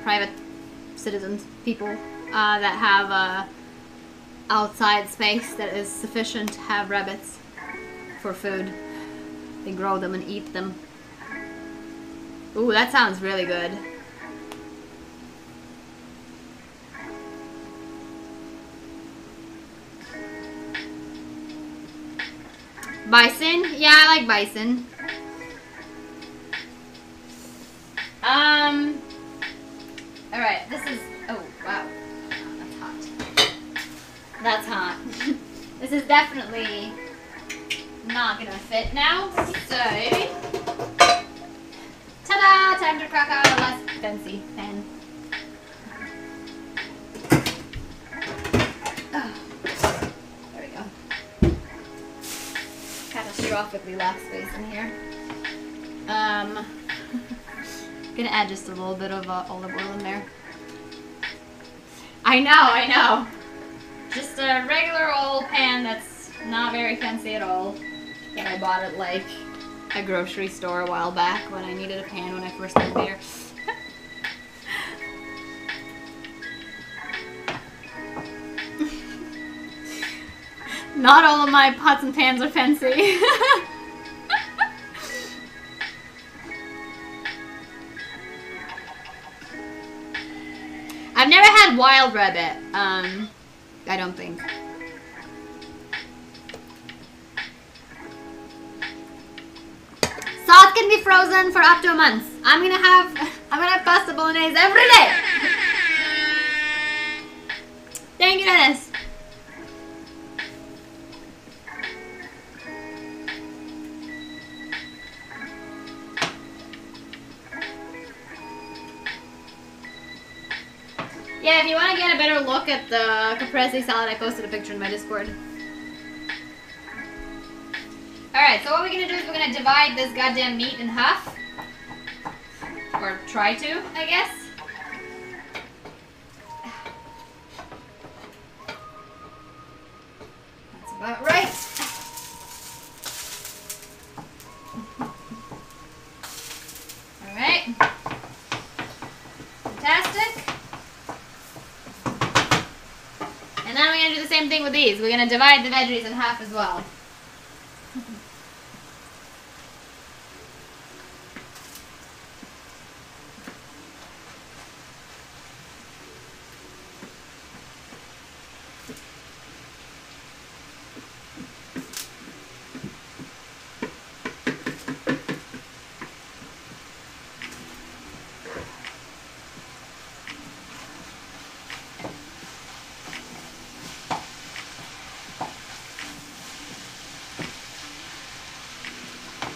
private citizens, people that have outside space that is sufficient to have rabbits for food. They grow them and eat them. Ooh, that sounds really good. Bison? Yeah, I like bison. Alright, this is... Oh, wow. That's hot. That's hot. This is definitely not gonna fit now, so... Ta-da! Time to crack out a less fancy pan. Oh, there we go. Catastrophically lack space in here. Gonna add just a little bit of olive oil in there. I know. Just a regular old pan that's not very fancy at all. And I bought it like a grocery store a while back when I needed a pan when I first moved here. Not all of my pots and pans are fancy. I've never had wild rabbit, I don't think. sauce can be frozen for up to a month. I'm gonna have pasta bolognese every day. Thank you, Dennis. Yeah, if you want to get a better look at the caprese salad, I posted a picture in my Discord. Alright, so what we're gonna do is we're gonna divide this goddamn meat in half. Or try to, I guess. That's about right. Alright. Fantastic. And then we're going to do the same thing with these. We're going to divide the veggies in half as well.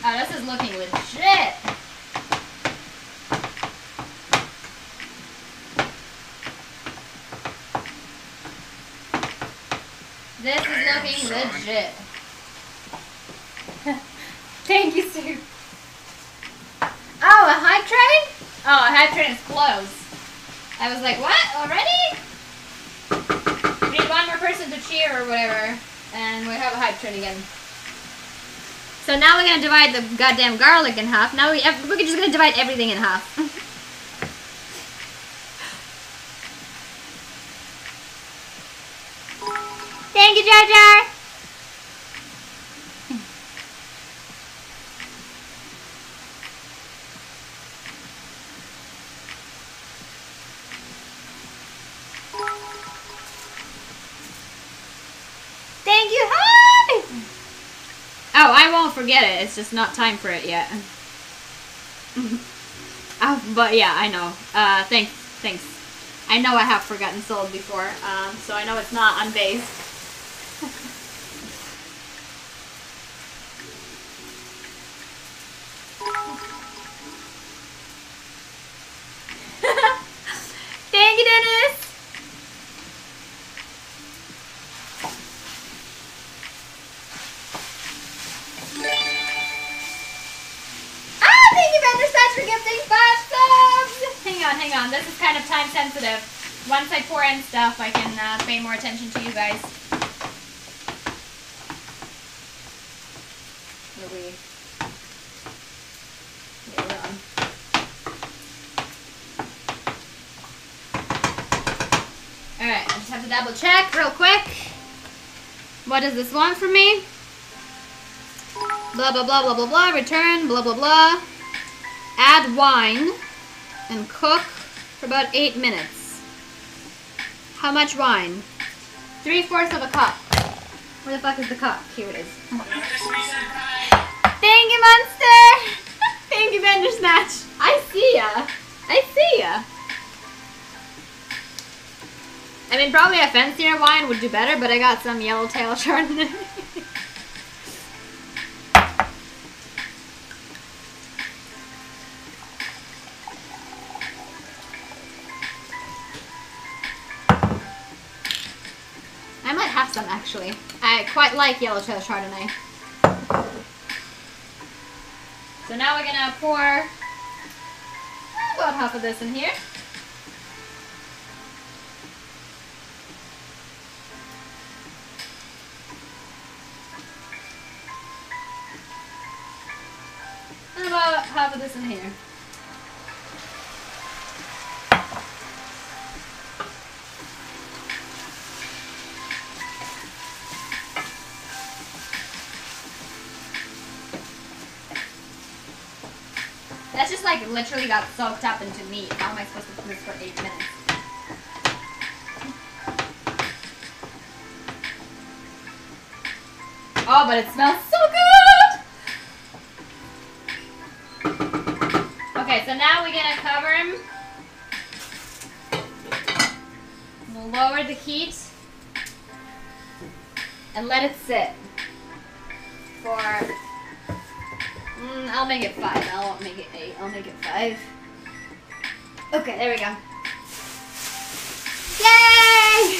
Oh, this is looking legit. This is looking legit. Thank you, Sue. Oh, a hype train? Oh, a hype train is closed. I was like, what? Already? We need one more person to cheer or whatever, and we have a hype train again. So now we're gonna divide the goddamn garlic in half. Now we're just gonna divide everything in half. Thank you, Jar Jar. Thank you. Hi. Oh, I won't forget it. It's just not time for it yet. Oh, but yeah, I know. Thanks. I know I have forgotten sold before, so I know it's not unbased. Thank you, Dennis. Thank you, Vandersatch, for gifting 5 subs! Hang on. This is kind of time sensitive. Once I pour in stuff, I can pay more attention to you guys. Where are we? Yeah, we're on. Alright, I just have to double check real quick. What does this want from me? Blah, blah, blah, blah, blah, blah. Return, blah, blah, blah. Add wine and cook for about 8 minutes. How much wine? 3/4 of a cup. Where the fuck is the cup? Here it is. Thank you, Monster! Thank you, Bandersnatch. I see ya. I mean, probably a fancier wine would do better, but I got some Yellowtail Chardonnay. I might have some, actually. I quite like Yellowtail Chardonnay. So now we're gonna pour about half of this in here. And about half of this in here. That's just like literally got soaked up into meat. How am I supposed to cook this for 8 minutes? Oh, but it smells so good! now we're gonna cover him. We'll lower the heat and let it sit for, I'll make it 5. I won't make it 8. I'll make it 5. Okay, there we go. Yay!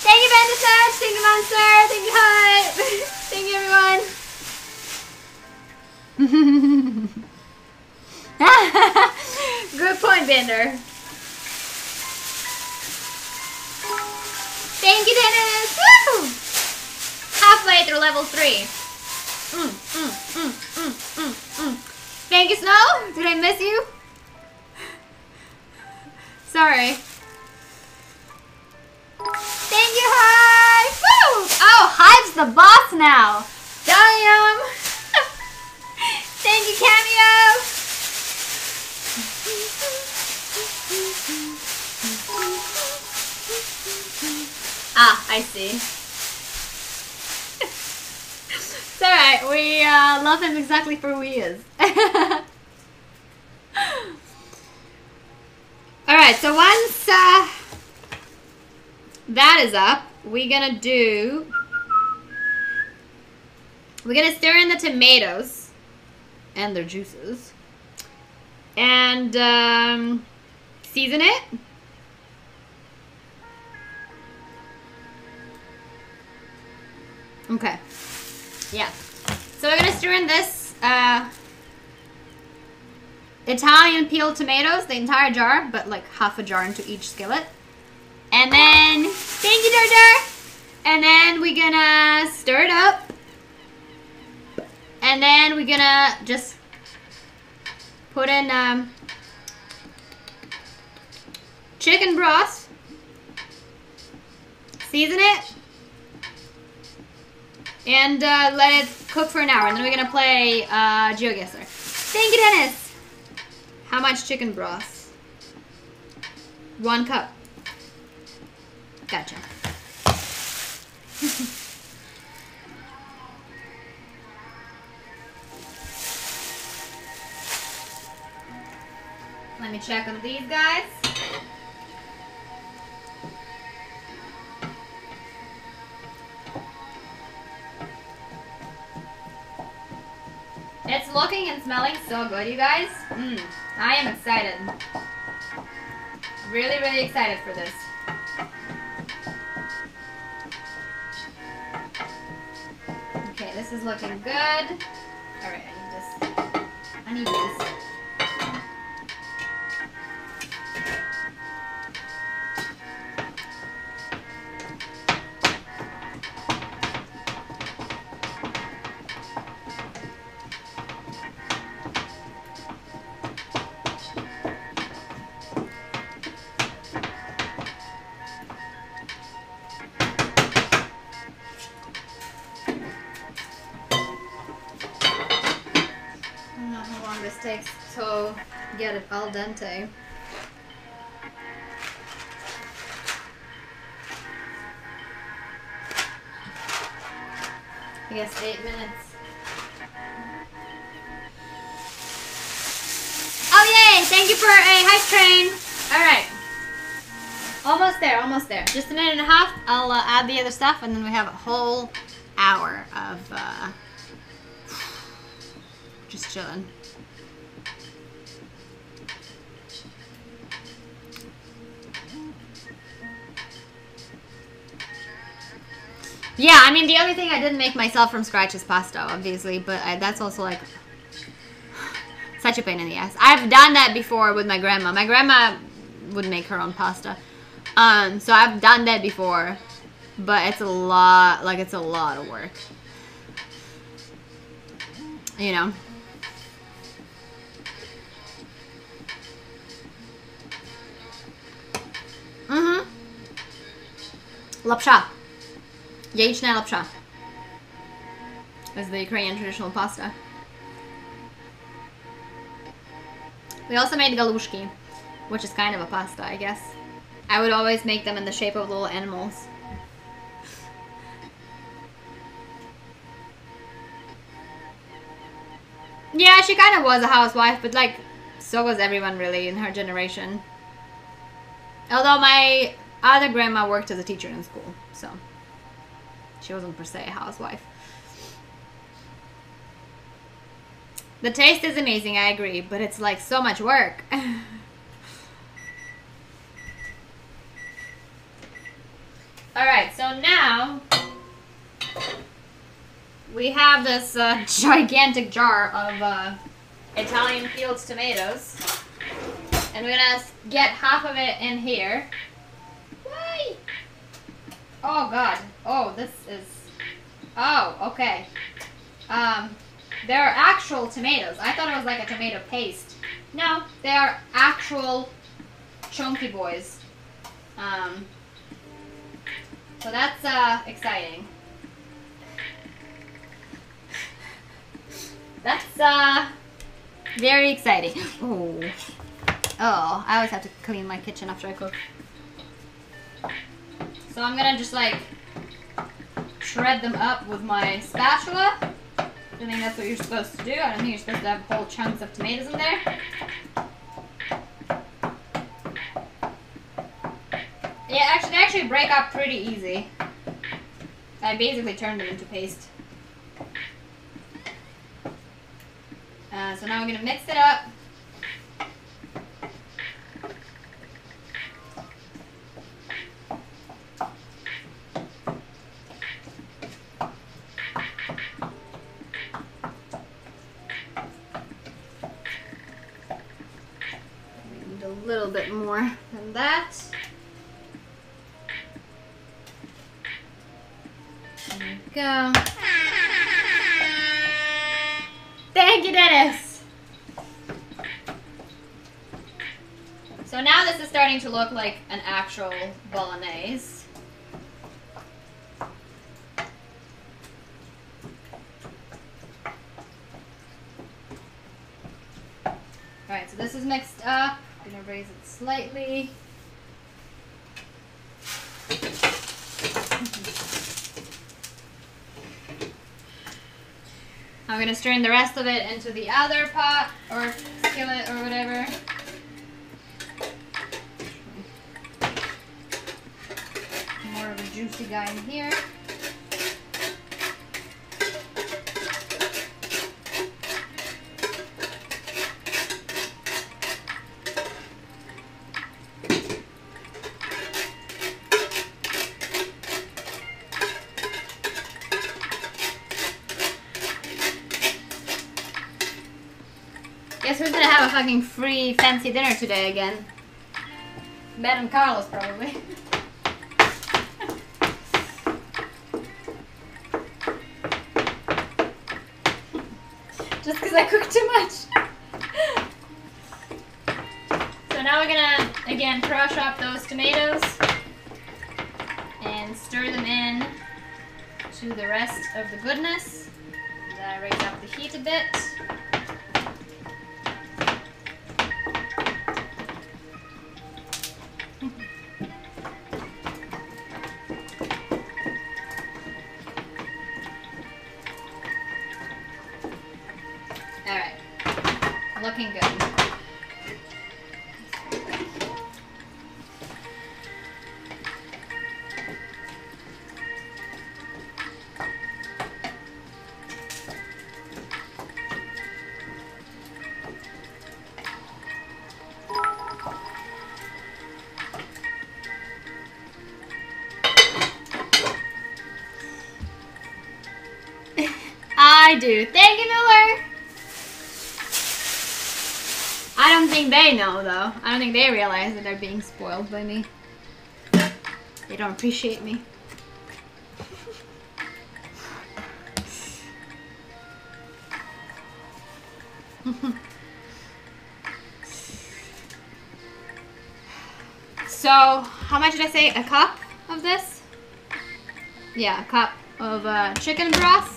Thank you, Bandasage. Thank you, Monster. Thank you, Hype. Thank you, everyone. Good point, Bender. Thank you, Dennis. Woo! Halfway through level 3. Thank you, Snow. Did I miss you? Sorry. Thank you, Hive. Woo! Oh, Hive's the boss now. Damn. Thank you, Cameo. Ah, I see. It's alright, we love him exactly for who he is. Alright, so once that is up, we're gonna stir in the tomatoes and their juices and season it. Okay. Yeah. So we're gonna stir in this Italian peeled tomatoes, the entire jar, but like half a jar into each skillet. And then, thank you, Jar Jar. And then we're gonna stir it up. And then we're gonna just put in chicken broth. Season it. And let it cook for an hour. And then we're gonna play GeoGuessr. Thank you, Dennis. How much chicken broth? 1 cup. Gotcha. Let me check on these guys. It's looking and smelling so good, you guys. I am excited. Really, really excited for this. Okay, this is looking good. Alright, I need this. Takes to get it al dente. I guess 8 minutes. Oh yay! Thank you for a hype train. All right, almost there, almost there. Just a minute and a half. I'll add the other stuff, and then we have a whole hour of just chilling. Yeah, I mean, the only thing I didn't make myself from scratch is pasta, obviously, but that's also, like, such a pain in the ass. I've done that before with my grandma. My grandma would make her own pasta. So I've done that before, but it's a lot, like, it's a lot of work. You know? Lapsha. Яичная лапша is the Ukrainian traditional pasta. We also made galushki, which is kind of a pasta, I guess. I would always make them in the shape of little animals. Yeah, she kind of was a housewife, but like So was everyone really in her generation. Although my other grandma worked as a teacher in school, so she wasn't per se a housewife. The taste is amazing, I agree, but it's like so much work. Alright, so now we have this gigantic jar of Italian peeled tomatoes. And we're gonna get half of it in here. Why? Oh god. Oh, this is... Oh, okay. There are actual tomatoes. I thought it was like a tomato paste. No, they are actual chunky boys. So that's exciting. That's very exciting. Oh. Oh, I always have to clean my kitchen after I cook. So I'm gonna just like shred them up with my spatula. I think that's what you're supposed to do. I don't think you're supposed to have whole chunks of tomatoes in there. Yeah, actually, they actually break up pretty easy. I basically turned them into paste. So now we're gonna mix it up. A little bit more than that. There we go. Thank you, Dennis! So now this is starting to look like an actual Bolognese. Alright, so this is mixed up. I'm gonna raise it slightly. I'm gonna strain the rest of it into the other pot or skillet or whatever. More of a juicy guy in here. Guess who's gonna have a fucking free fancy dinner today again? Ben and Carlos, probably. Just because I cooked too much. So now we're gonna, again, crush up those tomatoes and stir them in to the rest of the goodness. Then I raise up the heat a bit. Alright, looking good. I do. Thank you, Miller! I don't think they know, though. I don't think they realize that they're being spoiled by me. They don't appreciate me. So, how much did I say? A cup of this? Yeah, a cup of chicken broth.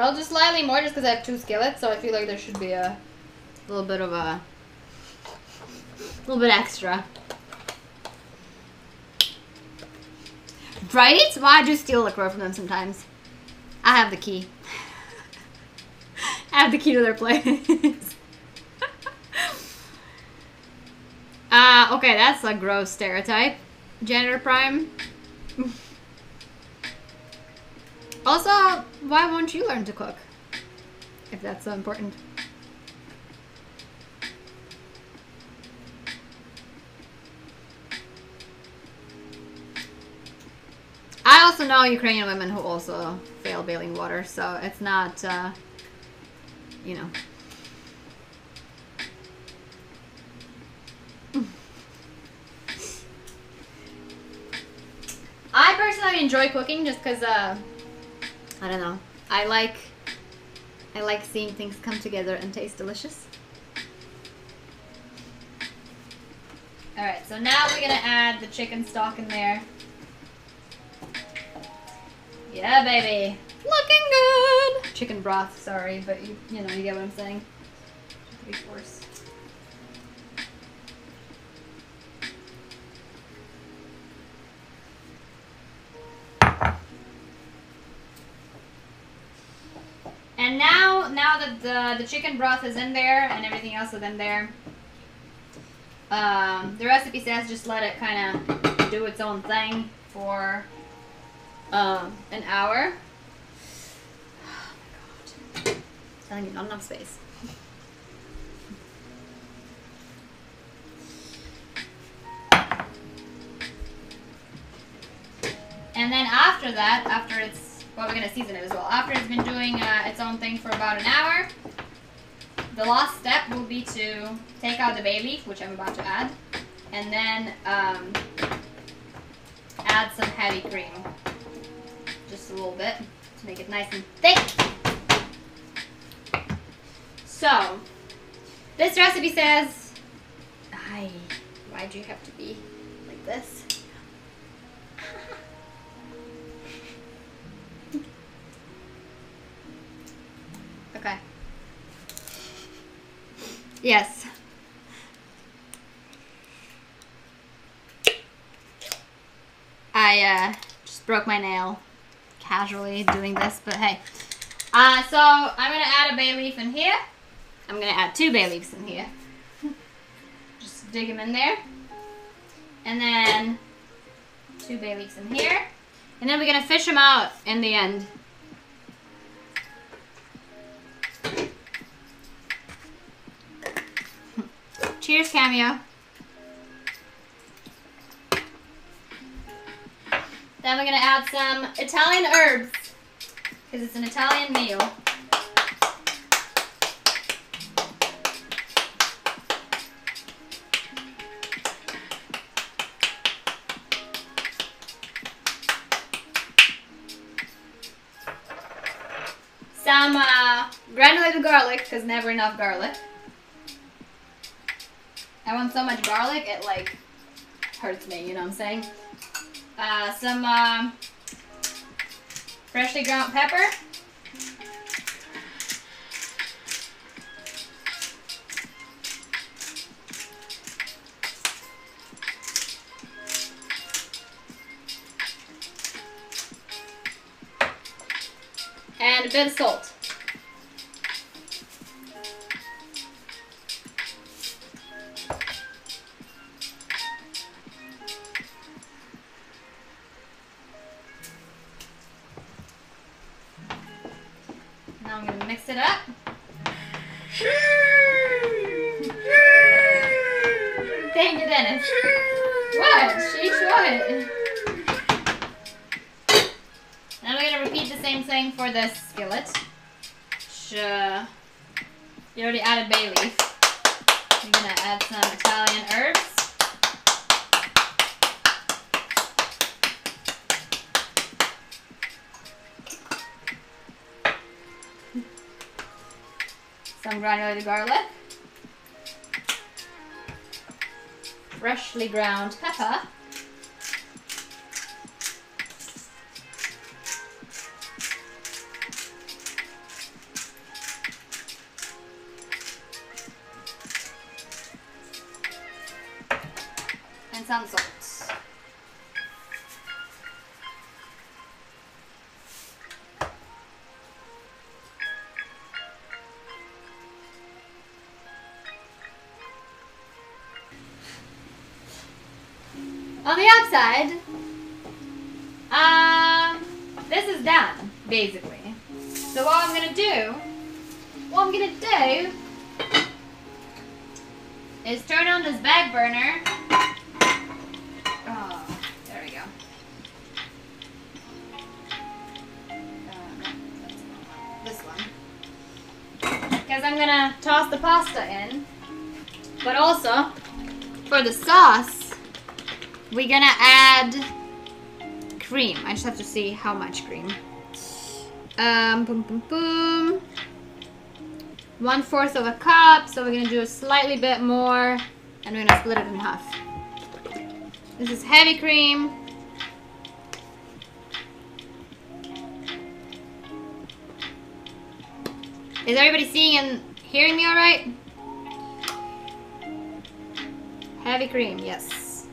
I'll do slightly more just because I have 2 skillets, so I feel like there should be a little bit of a little bit extra. Right? Why I do steal liquor from them sometimes. I have the key. I have the key to their place. Okay, that's a gross stereotype. Janitor Prime. Also, why won't you learn to cook? If that's so important. I also know Ukrainian women who also fail bailing water, so it's not, you know. I personally enjoy cooking just because, I don't know. I like seeing things come together and taste delicious. Alright, so now we're gonna add the chicken stock in there. Yeah, baby. Looking good! Chicken broth, sorry, but you know, you get what I'm saying. 3/4. And now that the chicken broth is in there and everything else is in there, the recipe says just let it kind of do its own thing for an hour. Oh my god. I'm telling you, not enough space. And then after that, after it's, well, we're going to season it as well. After it's been doing its own thing for about an hour, the last step will be to take out the bay leaf, which I'm about to add, and then add some heavy cream. Just a little bit to make it nice and thick. So, this recipe says, why do you have to be like this? Okay. Yes. I just broke my nail casually doing this, but hey. So I'm gonna add a bay leaf in here. I'm gonna add 2 bay leaves in here. Just dig them in there. And then 2 bay leaves in here. And then we're gonna fish them out in the end. Cheers, Cameo. Then we're gonna add some Italian herbs, because it's an Italian meal. Some granulated garlic, because never enough garlic. I want so much garlic, it like hurts me, you know what I'm saying? Some freshly ground pepper. And a bit of salt. Now I'm going to mix it up. Thank you, Dennis. What? Sheesh, what? Now we're going to repeat the same thing for this skillet. Which, you already added bay leaf. We're going to add some Italian herbs. Some granulated garlic, freshly ground pepper, and some salt. On the outside, this is done, basically. So what I'm gonna do is turn on this back burner. Oh, there we go. This one. Because I'm gonna toss the pasta in. But also, for the sauce, we're gonna add cream. I just have to see how much cream. Boom, boom, boom. 1/4 of a cup, so we're gonna do a slightly bit more, and we're gonna split it in half. This is heavy cream. Is everybody seeing and hearing me all right? Heavy cream, yes.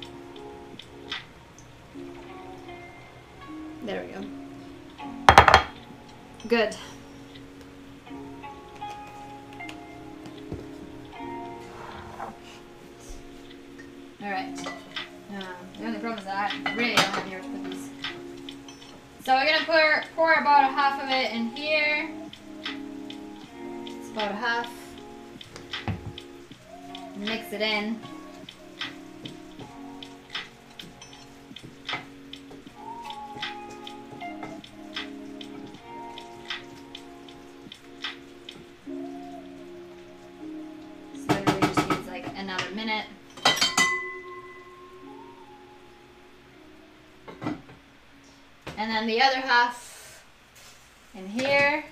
There we go. Good. Alright. The only problem is that I really don't have anywhere to put these. So we're gonna pour about a half of it in here. It's about a half. Mix it in. So it really just needs like another minute. And then the other half in here.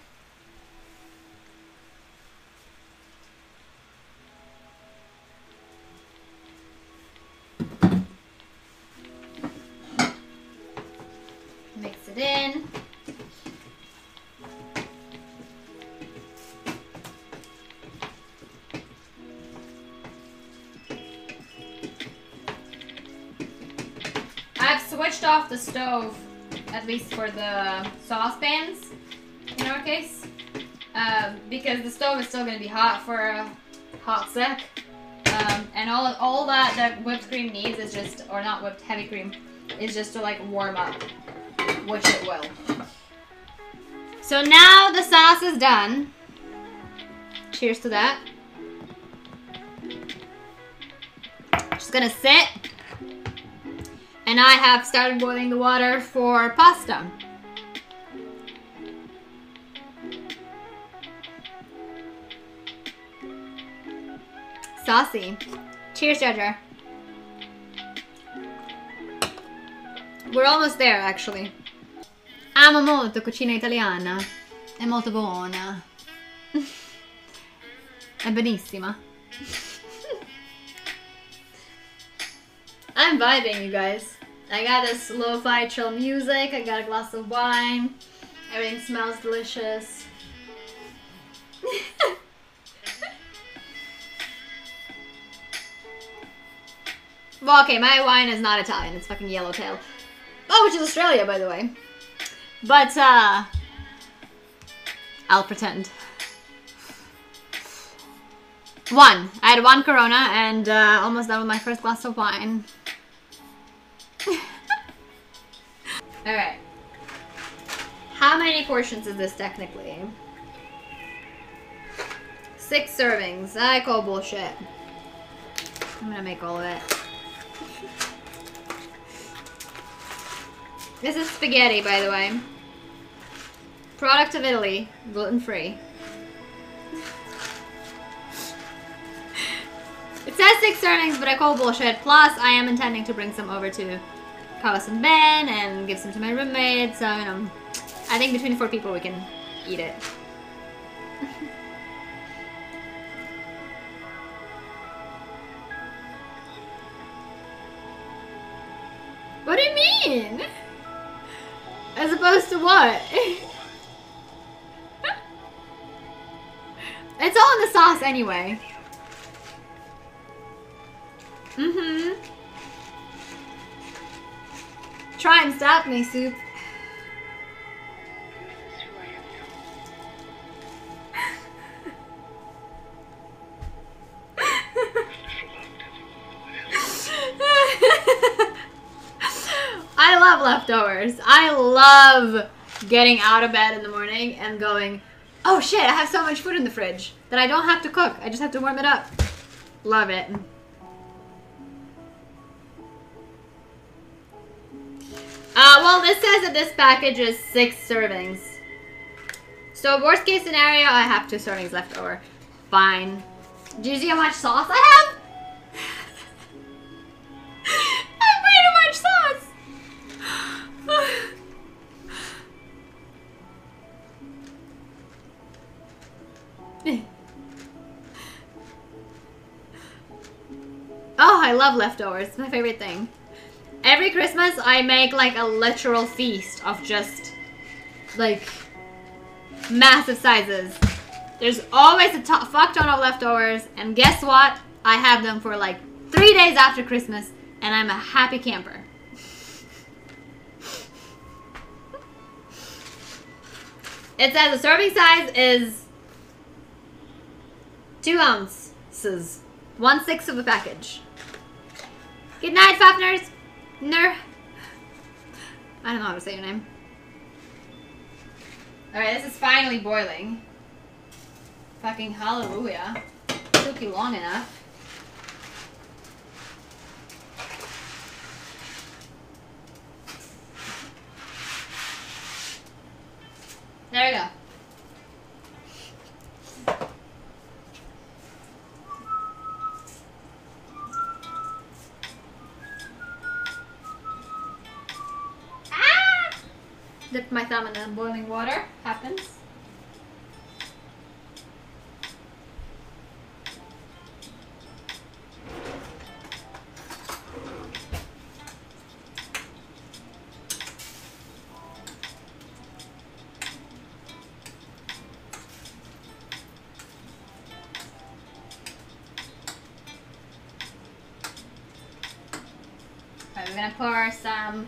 Mix it in. I've switched off the stove, at least for the saucepans, in our case, because the stove is still going to be hot for a hot sec, and all that whipped cream needs is just, or not whipped, heavy cream, is just to like warm up, which it will. So now the sauce is done. Cheers to that. Just gonna sit. And I have started boiling the water for pasta. Saucy. Cheers, Jar Jar. We're almost there, actually. Amo molto cucina italiana. È molto buona. È benissima. I'm vibing, you guys. I got this lo-fi chill music, I got a glass of wine, everything smells delicious. Well, okay, my wine is not Italian, it's fucking Yellowtail. Oh, which is Australia, by the way. But, I'll pretend. I had one Corona and almost done with my first glass of wine. Alright. How many portions is this technically? 6 servings. I call bullshit. I'm gonna make all of it. This is spaghetti, by the way. Product of Italy. Gluten-free. It says 6 servings, but I call bullshit. Plus, I am intending to bring some over to Carlos and Ben and give some to my roommate. So, you know, I think between 4 people we can eat it. What do you mean? As opposed to what? It's all in the sauce anyway. Mm-hmm. Try and stop me, Soup. I love leftovers. I love getting out of bed in the morning and going, oh shit, I have so much food in the fridge that I don't have to cook. I just have to warm it up. Love it. Well, this says that this package is 6 servings. So worst case scenario, I have 2 servings left over. Fine. Do you see how much sauce I have? I have way too much sauce. Oh, I love leftovers. It's my favorite thing. Every Christmas, I make like a literal feast of just like massive sizes. There's always a fuck ton of leftovers, and guess what? I have them for like 3 days after Christmas, and I'm a happy camper. It says the serving size is 2 ounces, 1/6 of a package. Good night, Fafners. I don't know how to say your name. Alright, this is finally boiling. Fucking hallelujah. Took you long enough. There you go. Dip my thumb in the boiling water. Happens. Alright, we're gonna pour some,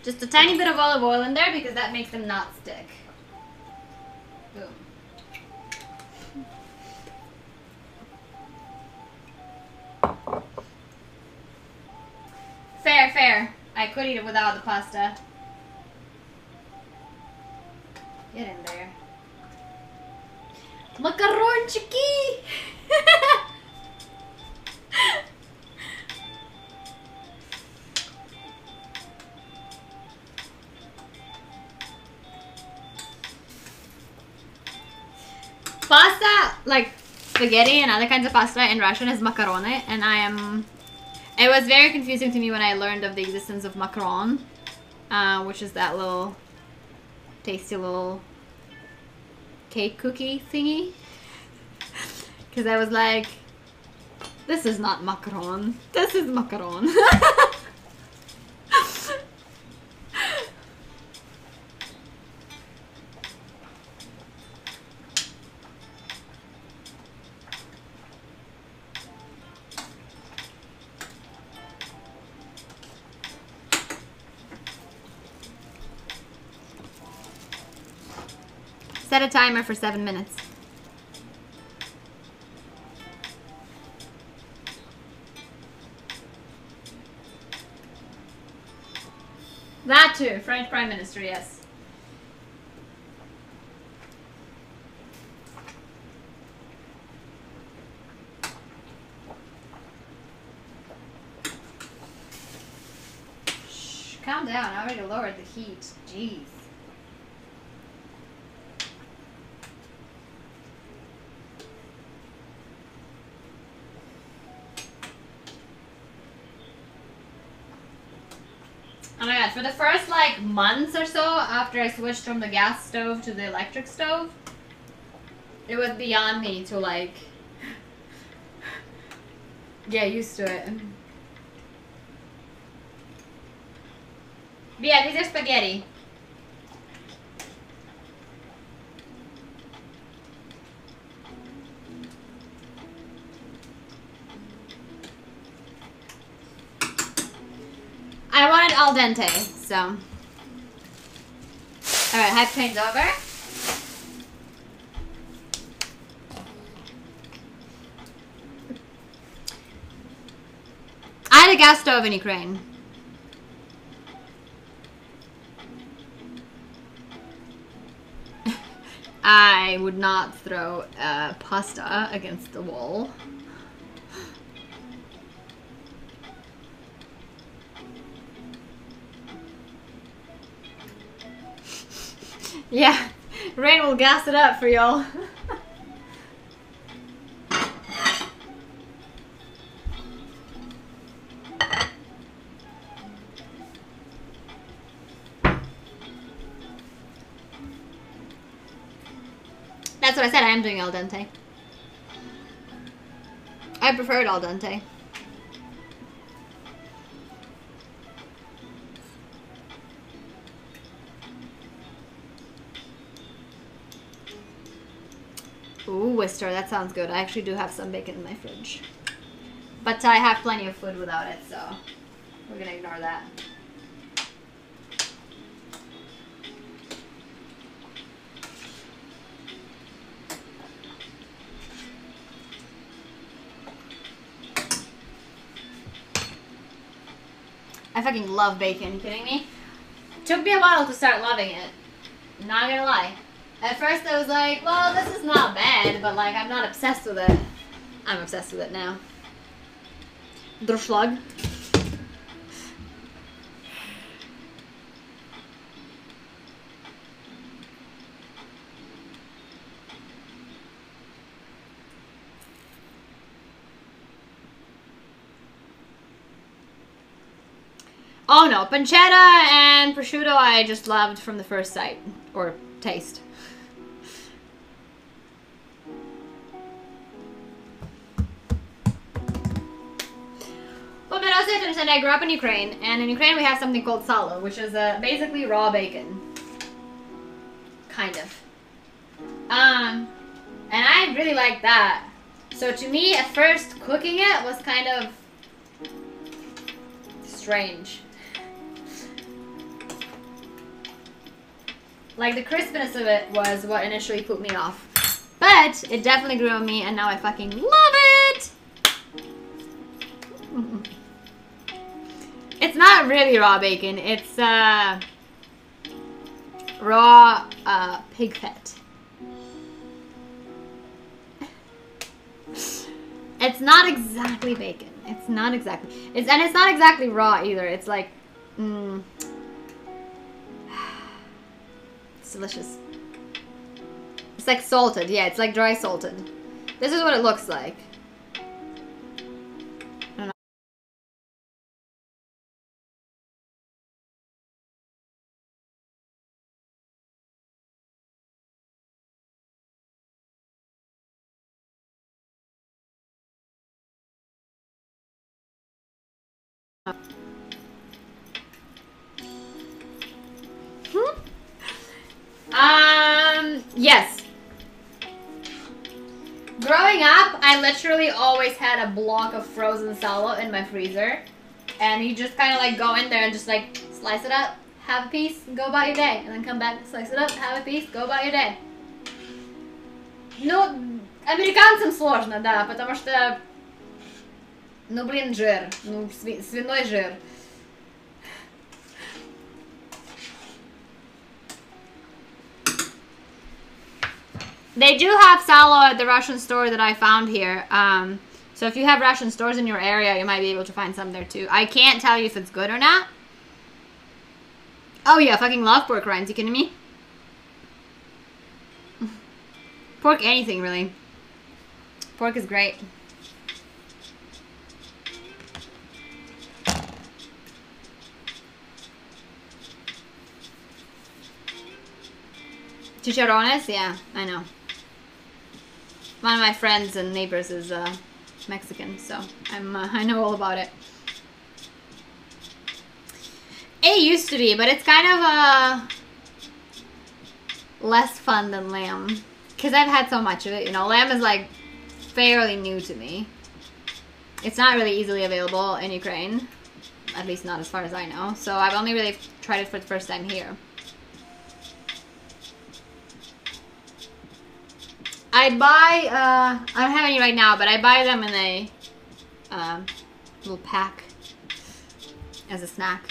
just a tiny bit of olive oil in there because that makes them not stick. Boom. Fair, fair. I could eat it without the pasta. Get in there. Macaronchiki! Pasta, like spaghetti and other kinds of pasta in Russian is macarone, and it was very confusing to me when I learned of the existence of macaron, which is that little tasty little cake cookie thingy. Because I was like, this is not macaron, this is macaron. Set a timer for 7 minutes. That too, French Prime Minister, yes. Shh, calm down, I already lowered the heat. Jeez. Oh my god, for the first like months or so after I switched from the gas stove to the electric stove, it was beyond me to like get used to it. But yeah, these are spaghetti. I wanted al dente, so. Alright, hyperpane's over. I had a gas stove in Ukraine. I would not throw pasta against the wall. Yeah, Rain will gas it up for y'all. That's what I said, I am doing al dente. I prefer it al dente. Ooh, Worcester, that sounds good. I actually do have some bacon in my fridge. But I have plenty of food without it, so we're gonna ignore that. I fucking love bacon, you kidding me? Took me a while to start loving it. Not gonna lie. At first I was like, well, this is not bad, but like, I'm not obsessed with it. I'm obsessed with it now. Druschlag. Oh no, pancetta and prosciutto I just loved from the first sight, or taste. Well, but also to understand, I grew up in Ukraine, and in Ukraine we have something called salo, which is basically raw bacon. Kind of. And I really like that. So to me, at first, cooking it was kind of strange. Like, the crispiness of it was what initially put me off. But it definitely grew on me, and now I fucking love it! It's not really raw bacon. It's raw pig fat. It's not exactly bacon. It's not exactly. It's not exactly raw either. It's like, it's delicious. It's like salted. Yeah, it's like dry salted. This is what it looks like. Yes. Growing up, I literally always had a block of frozen salo in my freezer. And you just kind of like go in there and just like slice it up, have a piece, and go about your day. And then come back, slice it up, have a piece, go about your day. Ну, американцам сложно, да, потому что, ну, блин, жир, ну, свиной жир. They do have salo at the Russian store that I found here. So if you have Russian stores in your area, you might be able to find some there too. I can't tell you if it's good or not. Oh yeah, I fucking love pork rinds. You kidding me? Pork anything, really. Pork is great. Chicharrones? Yeah, I know. One of my friends and neighbors is Mexican, so I know all about it. It used to be, but it's kind of less fun than lamb. Because I've had so much of it, you know. Lamb is like fairly new to me. It's not really easily available in Ukraine. at least not as far as I know. So I've only really tried it for the first time here. I buy, I don't have any right now, but I buy them in a little pack as a snack.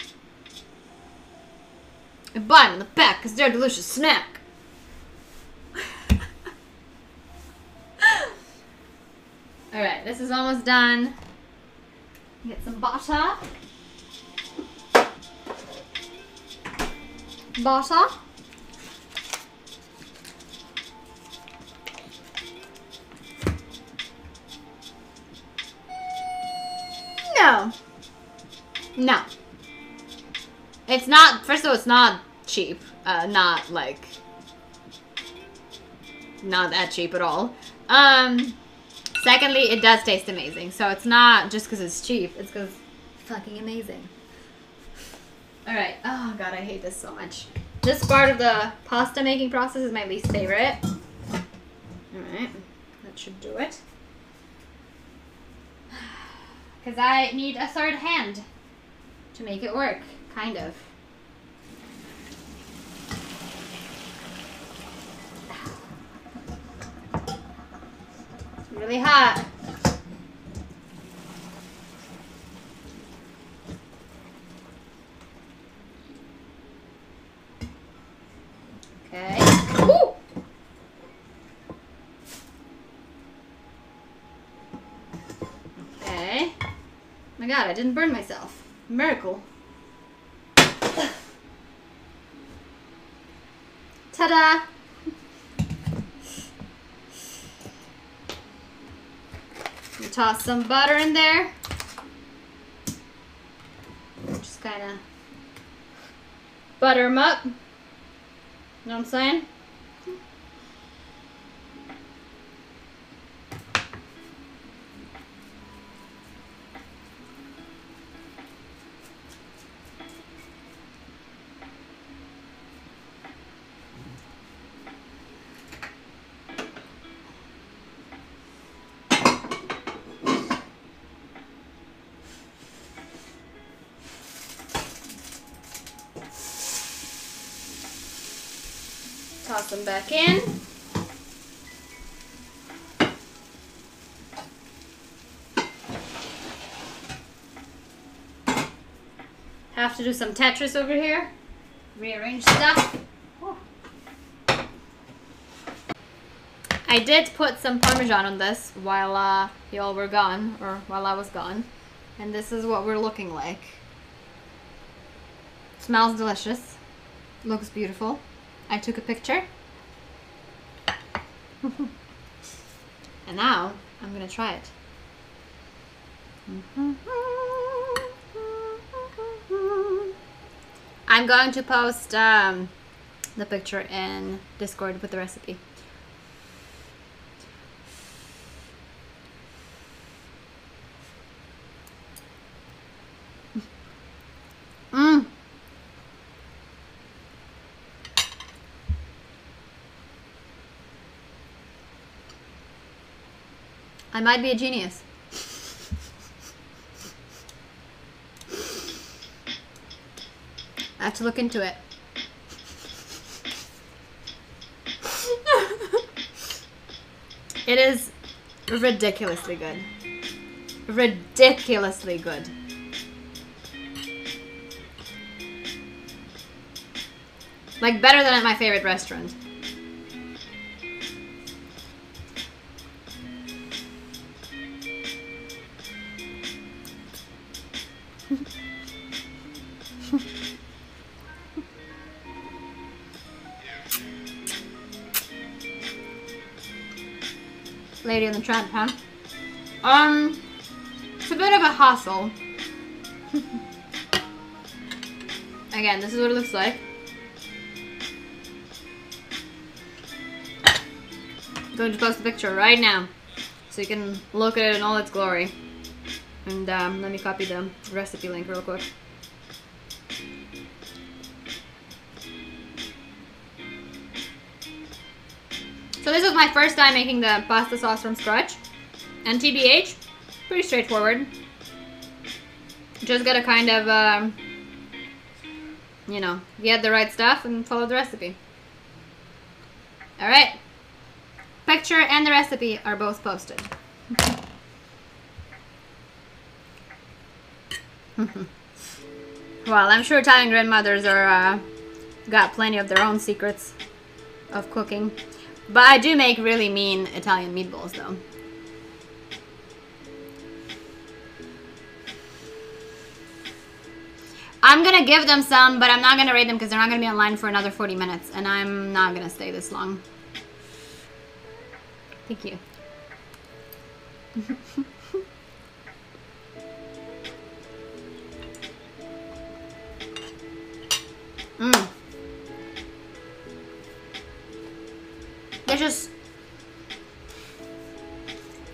I buy them in the pack because they're a delicious snack. Alright, this is almost done. Get some butter. Butter. No. No. It's not, first of all, it's not cheap. Not like, not that cheap at all. Secondly, it does taste amazing. So it's not just because it's cheap, it's because it's fucking amazing. Alright. Oh god, I hate this so much. This part of the pasta making process is my least favorite. Alright. That should do it. Because I need a third hand to make it work, kind of. It's really hot. Okay. Ooh! Okay. Oh my god, I didn't burn myself. Miracle. Ta-da! Toss some butter in there. Just kind of butter them up. You know what I'm saying? Toss them back in. Have to do some Tetris over here. Rearrange stuff. Whew. I did put some Parmesan on this while y'all were gone, or while I was gone. And this is what we're looking like. Smells delicious. Looks beautiful. I took a picture. And now I'm gonna try it. I'm going to post the picture in Discord with the recipe. Mmm. I might be a genius. I have to look into it. It is ridiculously good. Ridiculously good. Like better than at my favorite restaurant. Lady in the Tramp, huh? It's a bit of a hassle. Again, this is what it looks like. I'm going to post a picture right now, so you can look at it in all its glory. And let me copy the recipe link real quick. So this was my first time making the pasta sauce from scratch. And TBH, pretty straightforward. Just gotta kind of, you know, get the right stuff and follow the recipe. Alright. Picture and the recipe are both posted. Well, I'm sure Italian grandmothers are got plenty of their own secrets of cooking. But I do make really mean Italian meatballs, though. I'm gonna give them some, but I'm not gonna rate them because they're not gonna be online for another 40 minutes, and I'm not gonna stay this long. Thank you.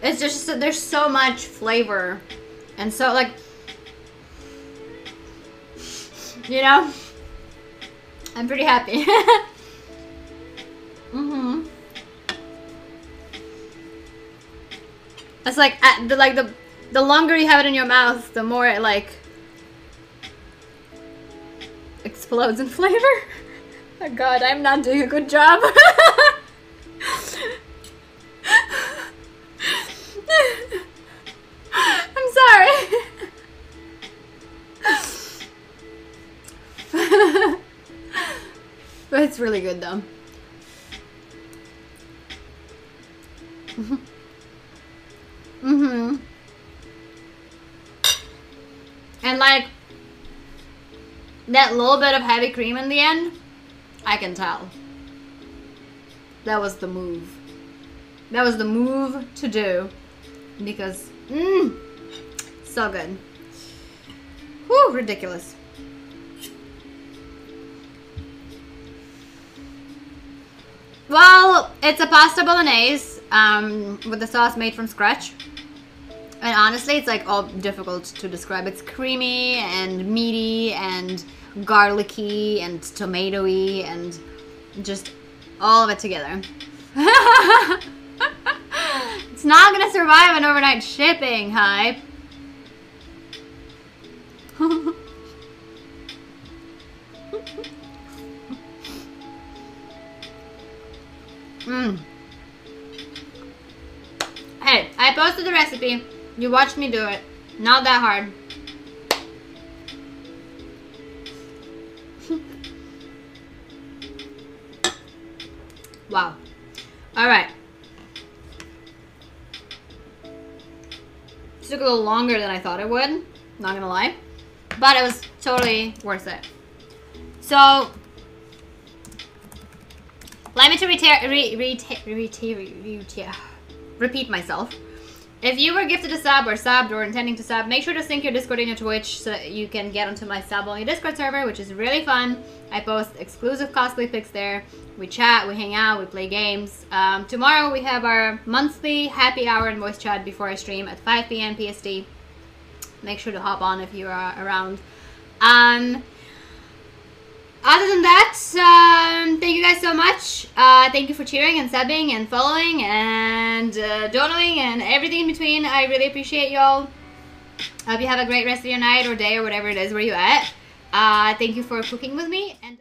It's just, there's so much flavor, and so, like, you know, I'm pretty happy. It's like, the longer you have it in your mouth, the more it, like, explodes in flavor. Oh god, I'm not doing a good job. I'm sorry. But it's really good though. And like that little bit of heavy cream in the end, I can tell. That was the move. That was the move to do. Because, so good. Whew, ridiculous. Well, it's a pasta bolognese with the sauce made from scratch. And honestly, it's like all difficult to describe. It's creamy and meaty and garlicky and tomatoey and just all of it together. It's not gonna survive an overnight shipping hype. Hey, I posted the recipe. You watched me do it. Not that hard. Wow. Alright. It took a little longer than I thought it would. Not gonna lie. But it was totally worth it. So, let me to repeat myself. If you were gifted a sub or subbed or intending to sub, make sure to sync your Discord in your Twitch so that you can get onto my sub-only Discord server, which is really fun. I post exclusive cosplay pics there. We chat, we hang out, we play games. Tomorrow we have our monthly happy hour and voice chat before I stream at 5 p.m. PST. Make sure to hop on if you are around. Other than that, thank you guys so much. Thank you for cheering and subbing and following and donating and everything in between. I really appreciate y'all. Hope you have a great rest of your night or day or whatever it is where you're at. Thank you for cooking with me. And